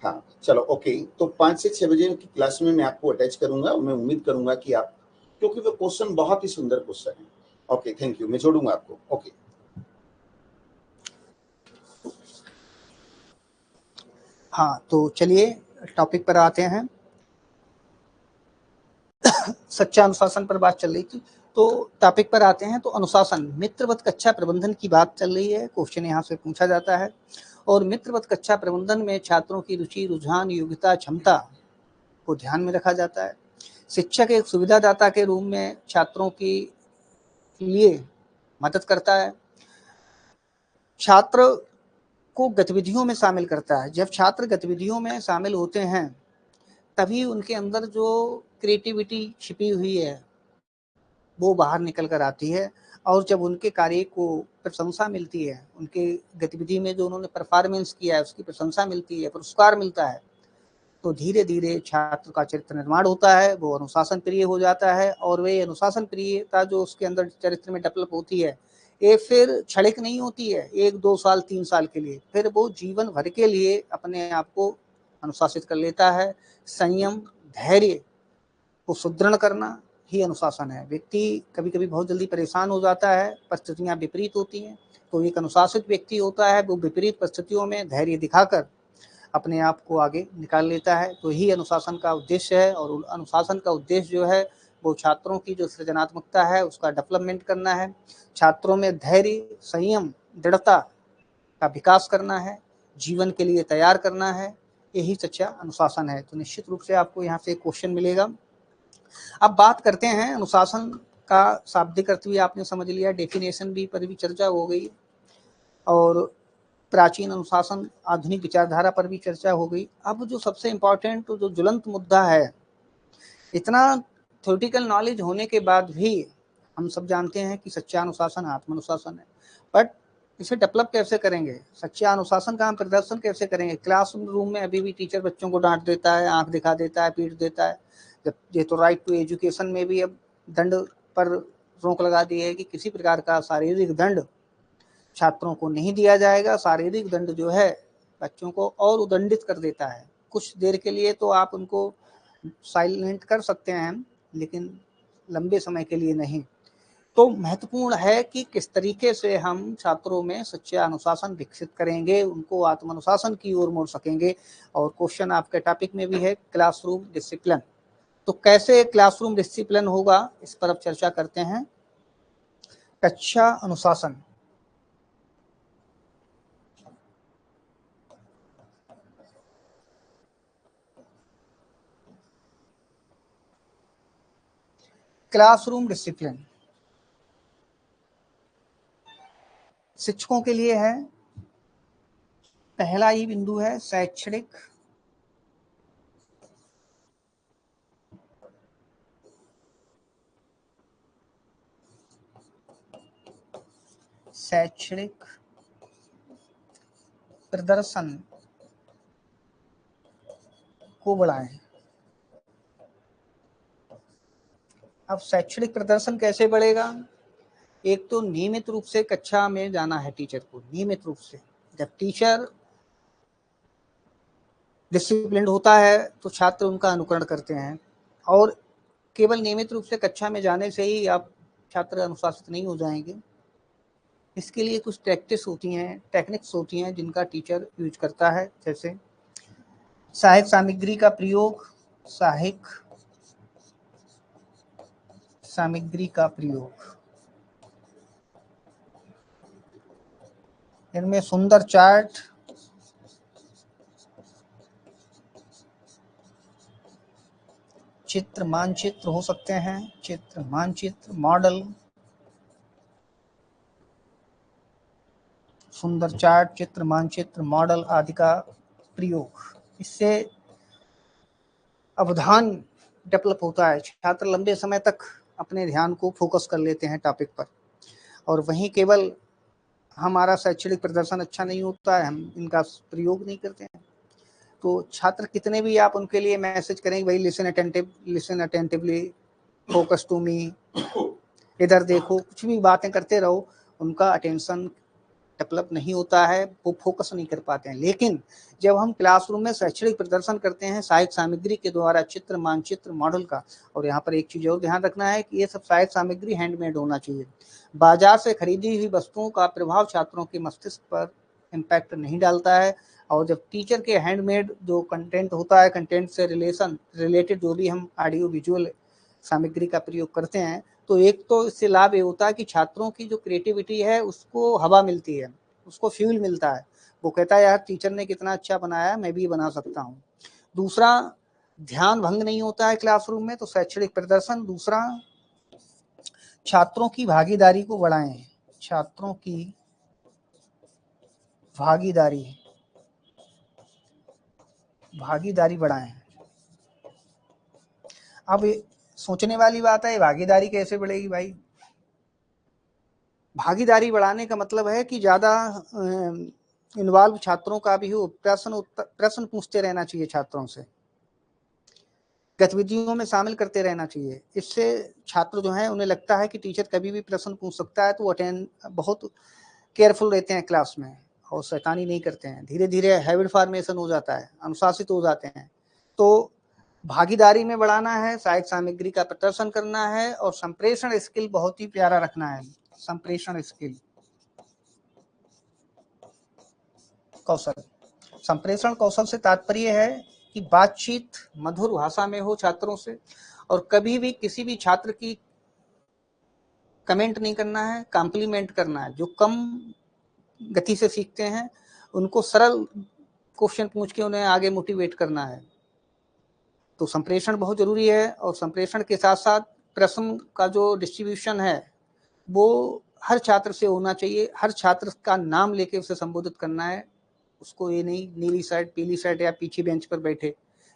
हाँ चलो ओके, तो 5 से 6 बजे की क्लास में मैं आपको अटैच करूंगा और मैं उम्मीद करूंगा कि आप, क्योंकि वो क्वेश्चन बहुत ही सुंदर क्वेश्चन है। ओके थैंक यू, मैं छोड़ूंगा आपको। ओके हाँ, तो चलिए टॉपिक पर आते हैं। सच्चा अनुशासन पर बात चल रही थी, तो टॉपिक पर आते हैं। तो अनुशासन, मित्रवत कक्षा प्रबंधन की बात चल रही है, क्वेश्चन यहाँ से पूछा जाता है। और मित्रवत कक्षा प्रबंधन में छात्रों की रुचि, रुझान, योग्यता, क्षमता को ध्यान में रखा जाता है। शिक्षक एक सुविधादाता के रूप में छात्रों की लिए मदद करता है, छात्र को गतिविधियों में शामिल करता है। जब छात्र गतिविधियों में शामिल होते हैं तभी उनके अंदर जो क्रिएटिविटी छिपी हुई है वो बाहर निकल कर आती है, और जब उनके कार्य को प्रशंसा मिलती है, उनके गतिविधि में जो उन्होंने परफॉर्मेंस किया है उसकी प्रशंसा मिलती है, पुरस्कार मिलता है, तो धीरे धीरे छात्र का चरित्र निर्माण होता है, वो अनुशासन प्रिय हो जाता है। और वे अनुशासन प्रियता जो उसके अंदर चरित्र में डेवलप होती है, ये फिर क्षणिक नहीं होती है 1-2 साल 3 साल के लिए, फिर वो जीवन भर के लिए अपने आप को अनुशासित कर लेता है। संयम, धैर्य को सुदृढ़ करना ही अनुशासन है। व्यक्ति कभी कभी बहुत जल्दी परेशान हो जाता है, परिस्थितियां विपरीत होती हैं, तो एक अनुशासित व्यक्ति होता है वो विपरीत परिस्थितियों में धैर्य दिखाकर अपने आप को आगे निकाल लेता है। तो ही अनुशासन का उद्देश्य है, और अनुशासन का उद्देश्य जो है वो छात्रों की जो सृजनात्मकता है उसका डेवलपमेंट करना है, छात्रों में धैर्य, संयम, दृढ़ता का विकास करना है, जीवन के लिए तैयार करना है, यही सच्चा अनुशासन है। तो निश्चित रूप से आपको यहाँ से क्वेश्चन मिलेगा। अब बात करते हैं अनुशासन का शाब्दिक अर्थ भी आपने समझ लिया, डेफिनेशन भी पर भी चर्चा हो गई, और प्राचीन अनुशासन, आधुनिक विचारधारा पर भी चर्चा हो गई। अब जो सबसे इम्पोर्टेंट जो ज्वलंत मुद्दा है, इतना थ्योरेटिकल नॉलेज होने के बाद भी हम सब जानते हैं कि सच्चा अनुशासन आत्मानुशासन है, बट इसे डेवलप कैसे करेंगे, सच्चा अनुशासन का हम प्रदर्शन कैसे करेंगे। क्लासरूम में अभी भी टीचर बच्चों को डांट देता है, आंख दिखा देता है, पीट देता है। जब ये तो राइट टू एजुकेशन में भी अब दंड पर रोक लगा दी है कि किसी प्रकार का शारीरिक दंड छात्रों को नहीं दिया जाएगा। शारीरिक दंड जो है बच्चों को और उदंडित कर देता है। कुछ देर के लिए तो आप उनको साइलेंट कर सकते हैं, लेकिन लंबे समय के लिए नहीं। तो महत्वपूर्ण है कि किस तरीके से हम छात्रों में सच्चा अनुशासन विकसित करेंगे, उनको आत्मानुशासन की ओर मोड़ सकेंगे। और क्वेश्चन आपके टॉपिक में भी है क्लासरूम डिसिप्लिन। तो कैसे क्लासरूम डिसिप्लिन होगा, इस पर अब चर्चा करते हैं। कक्षा अनुशासन। क्लासरूम डिसिप्लिन शिक्षकों के लिए है। पहला ही बिंदु है शैक्षणिक प्रदर्शन को बढ़ाएं। अब शैक्षणिक प्रदर्शन कैसे बढ़ेगा। एक तो नियमित रूप से कक्षा में जाना है टीचर को, नियमित रूप से। जब टीचर डिसिप्लिन्ड होता है तो छात्र उनका अनुकरण करते हैं। और केवल नियमित रूप से कक्षा में जाने से ही आप छात्र अनुशासित नहीं हो जाएंगे। इसके लिए कुछ प्रैक्टिस होती हैं, टेक्निक्स होती हैं जिनका टीचर यूज करता है। जैसे सहायक सामग्री का प्रयोग, सहायक सामग्री का प्रयोग। इनमें सुंदर चार्ट, चित्र मानचित्र हो सकते हैं, चित्र मानचित्र, मॉडल, सुंदर चार्ट, चित्र मानचित्र, मॉडल आदि का प्रयोग। इससे अवधान डेवलप होता है। छात्र लंबे समय तक अपने ध्यान को फोकस कर लेते हैं टॉपिक पर। और वहीं केवल हमारा शैक्षणिक प्रदर्शन अच्छा नहीं होता है, हम इनका प्रयोग नहीं करते हैं, तो छात्र कितने भी आप उनके लिए मैसेज करेंगे, भाई listen attentively, focus to me, इधर देखो, कुछ भी बातें करते रहो, उनका अटेंशन डेवलप नहीं होता है, वो फोकस नहीं कर पाते हैं। लेकिन जब हम क्लासरूम में शैक्षणिक प्रदर्शन करते हैं सहायक सामग्री के द्वारा, चित्र मानचित्र मॉडल का, और यहाँ पर एक चीज और ध्यान रखना है कि ये सब सहायक सामग्री हैंडमेड होना चाहिए। बाजार से खरीदी हुई वस्तुओं का प्रभाव छात्रों के मस्तिष्क पर इम्पैक्ट नहीं डालता है। और जब टीचर के हैंडमेड जो कंटेंट होता है, कंटेंट से रिलेटेड जो भी हम ऑडियो विजुअल सामग्री का प्रयोग करते हैं, तो एक तो इससे लाभ ये होता है कि छात्रों की जो क्रिएटिविटी है उसको हवा मिलती है, उसको फ्यूल मिलता है। वो कहता है यार टीचर ने कितना अच्छा बनाया, मैं भी बना सकता हूँ। दूसरा, ध्यान भंग नहीं होता है क्लासरूम में, तो शैक्षणिक प्रदर्शन। दूसरा, छात्रों की भागीदारी को बढ़ाएं, छात्रों की भागीदारी बढ़ाएं। अब सोचने वाली बात है, भागीदारी कैसे बढ़ेगी भाई। भागीदारी बढ़ाने का मतलब है कि ज़्यादा इन्वॉल्व छात्रों का भी हो, प्रश्न पूछते रहना चाहिए छात्रों से, गतिविधियों में शामिल करते रहना चाहिए। इससे छात्र जो हैं उन्हें लगता है कि टीचर कभी भी प्रश्न पूछ सकता है, तो वो बहुत केयरफुल रहते हैं क्लास में और शैतानी नहीं करते हैं। धीरे धीरे हैबिट फॉर्मेशन हो जाता है, अनुशासित हो जाते हैं। तो भागीदारी में बढ़ाना है, सहायक सामग्री का प्रदर्शन करना है, और संप्रेषण स्किल बहुत ही प्यारा रखना है। संप्रेषण स्किल कौशल, संप्रेषण कौशल से तात्पर्य है कि बातचीत मधुर भाषा में हो छात्रों से, और कभी भी किसी भी छात्र की कमेंट नहीं करना है, कॉम्प्लीमेंट करना है। जो कम गति से सीखते हैं उनको सरल क्वेश्चन पूछ के उन्हें आगे मोटिवेट करना है। तो संप्रेषण बहुत जरूरी है। और संप्रेषण के साथ साथ प्रश्न का जो डिस्ट्रीब्यूशन है वो हर छात्र से होना चाहिए। हर छात्र का नाम लेके उसे संबोधित करना है, उसको ये नहीं नीली शर्ट, पीली शर्ट या पीछे बेंच पर बैठे।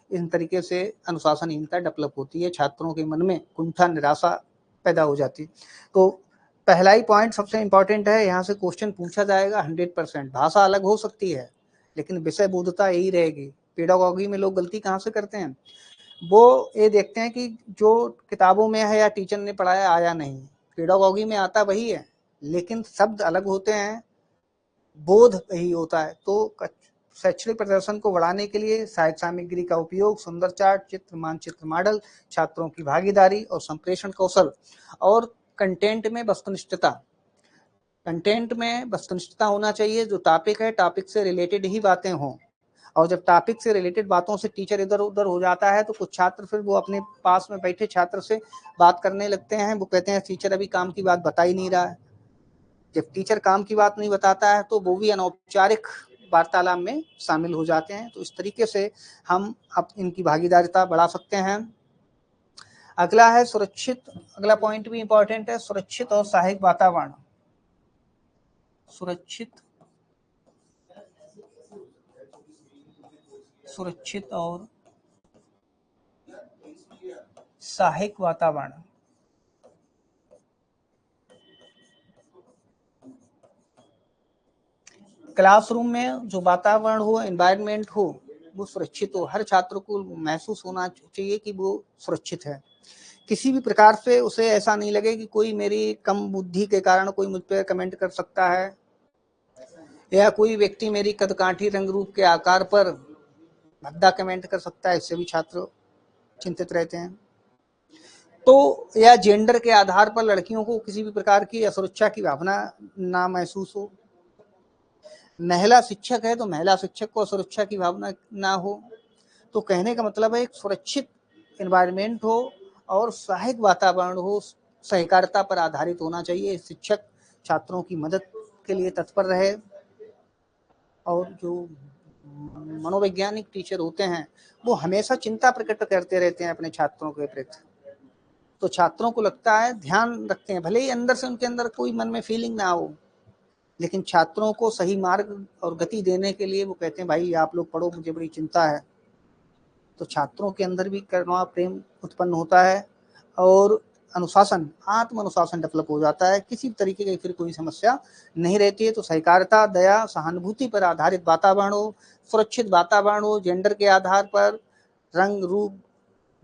इन तरीके से अनुशासनहीनता डेवलप होती है, छात्रों के मन में कुंठा, निराशा पैदा हो जाती है। तो पहला ही पॉइंट सबसे इम्पोर्टेंट है, यहाँ से क्वेश्चन पूछा जाएगा 100%। भाषा अलग हो सकती है लेकिन विषय बोधता यही रहेगी। पेडागॉजी में लोग गलती कहाँ से करते हैं, वो ये देखते हैं कि जो किताबों में है या टीचर ने पढ़ाया आया नहीं। पेडागॉजी में आता वही है लेकिन शब्द अलग होते हैं, बोध यही होता है। तो शैक्षणिक प्रदर्शन को बढ़ाने के लिए सहायक सामग्री का उपयोग, सुंदर चार्ट, चित्र, मानचित्र, मॉडल, छात्रों की भागीदारी और संप्रेषण कौशल, और कंटेंट में वस्तुनिष्ठता। कंटेंट में वस्तुनिष्ठता होना चाहिए। जो टॉपिक है, टॉपिक से रिलेटेड ही बातें हों। और जब टॉपिक से रिलेटेड बातों से टीचर इधर उधर हो जाता है तो कुछ छात्र फिर वो अपने पास में बैठे छात्र से बात करने लगते हैं। वो कहते हैं टीचर अभी काम की बात बता ही नहीं रहा है। जब टीचर काम की बात नहीं बताता है तो वो भी अनौपचारिक वार्तालाप में शामिल हो जाते हैं। तो इस तरीके से हम अब इनकी भागीदारिता बढ़ा सकते हैं। अगला है सुरक्षित, अगला पॉइंट भी इंपॉर्टेंट है, सुरक्षित और सहायक वातावरण। सुरक्षित और सहायक वातावरण। क्लासरूम में जो वातावरण हो, एनवायरनमेंट हो, वो सुरक्षित हो। हर छात्र को महसूस होना चाहिए कि वो सुरक्षित है। किसी भी प्रकार से उसे ऐसा नहीं लगे कि कोई मेरी कम बुद्धि के कारण कोई मुझ पर कमेंट कर सकता है या कोई व्यक्ति मेरी कदकाठी रंग रूप के आकार पर भद्दा कमेंट कर सकता है। इससे भी छात्र चिंतित रहते हैं। तो या जेंडर के आधार पर लड़कियों को किसी भी प्रकार की असुरक्षा की भावना ना महसूस हो। महिला शिक्षक है तो महिला शिक्षक को असुरक्षा की भावना ना हो। तो कहने का मतलब है एक सुरक्षित एनवायरनमेंट हो और सहायक वातावरण हो, सहकारिता पर आधारित होना चाहिए। शिक्षक छात्रों की मदद के लिए तत्पर रहे और जो मनोवैज्ञानिक टीचर होते हैं वो हमेशा चिंता प्रकट करते रहते हैं अपने छात्रों के प्रति। तो छात्रों को लगता है, ध्यान रखते हैं, भले ही अंदर से उनके अंदर कोई मन में फीलिंग ना हो, लेकिन छात्रों को सही मार्ग और गति देने के लिए वो कहते हैं भाई आप लोग पढ़ो, मुझे बड़ी चिंता है। तो छात्रों के अंदर भी करुणा प्रेम उत्पन्न होता है और अनुशासन, आत्म अनुशासन डेवलप हो जाता है। किसी तरीके की फिर कोई समस्या नहीं रहती है। तो सहकारिता, दया, सहानुभूति पर आधारित वातावरण हो, सुरक्षित वातावरण हो, जेंडर के आधार पर, रंग रूप,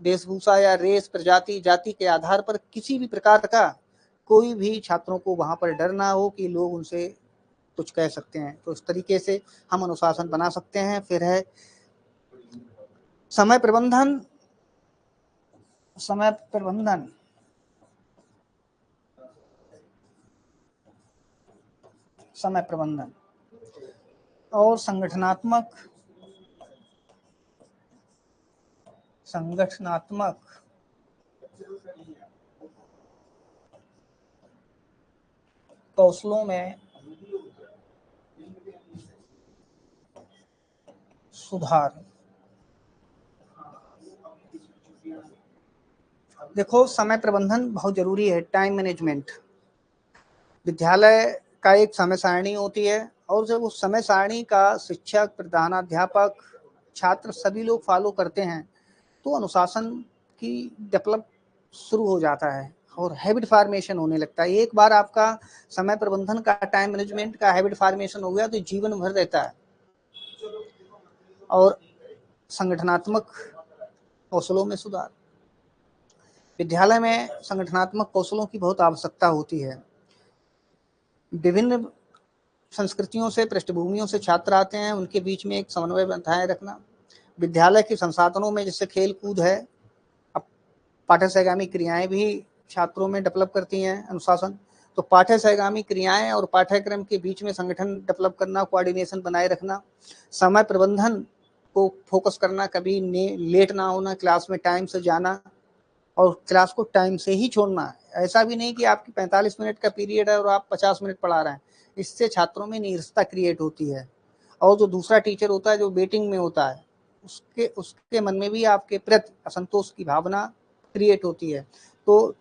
वेशभूषा या रेस, प्रजाति, जाति के आधार पर किसी भी प्रकार का कोई भी छात्रों को वहां पर डर ना हो कि लोग उनसे कुछ कह सकते हैं। तो इस तरीके से हम अनुशासन बना सकते हैं। फिर है समय प्रबंधन। समय प्रबंधन समय प्रबंधन और संगठनात्मक कौशलों में सुधार। देखो, समय प्रबंधन बहुत जरूरी है। टाइम मैनेजमेंट, विद्यालय का एक समय सारणी होती है और जब उस समय सारणी का शिक्षक, प्रधानाध्यापक, छात्र सभी लोग फॉलो करते हैं तो अनुशासन की डेवलप शुरू हो जाता है और हैबिट फॉर्मेशन होने लगता है। एक बार आपका समय प्रबंधन का, टाइम मैनेजमेंट का हैबिट फॉर्मेशन हो गया तो जीवन भर रहता है। और संगठनात्मक कौशलों में सुधार, विद्यालय में संगठनात्मक कौशलों की बहुत आवश्यकता होती है। विभिन्न संस्कृतियों से, पृष्ठभूमियों से छात्र आते हैं, उनके बीच में एक समन्वय बनाए रखना। विद्यालय के संसाधनों में जैसे खेल कूद है, अब पाठ्य सहगामी क्रियाएं भी छात्रों में डेवलप करती हैं अनुशासन। तो पाठ्य सहगामी क्रियाएं और पाठ्यक्रम के बीच में संगठन डेवलप करना, कोऑर्डिनेशन बनाए रखना, समय प्रबंधन को फोकस करना, कभी लेट ना होना, क्लास में टाइम से जाना और क्लास को टाइम से ही छोड़ना। ऐसा भी नहीं कि आपकी 45 मिनट का पीरियड है और आप 50 मिनट पढ़ा रहे हैं। इससे छात्रों में नीरसता क्रिएट होती है और जो दूसरा टीचर होता है, जो वेटिंग में होता है, उसके मन में भी आपके प्रति असंतोष की भावना क्रिएट होती है। तो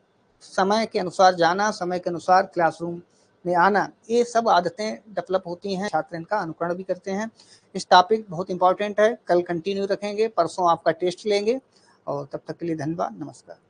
समय के अनुसार जाना, समय के अनुसार क्लासरूम में आना, ये सब आदतें डेवलप होती हैं। छात्र इनका अनुकरण भी करते हैं। इस टॉपिक बहुत इंपॉर्टेंट है, कल कंटिन्यू रखेंगे, परसों आपका टेस्ट लेंगे। और तब तक के लिए धन्यवाद, नमस्कार।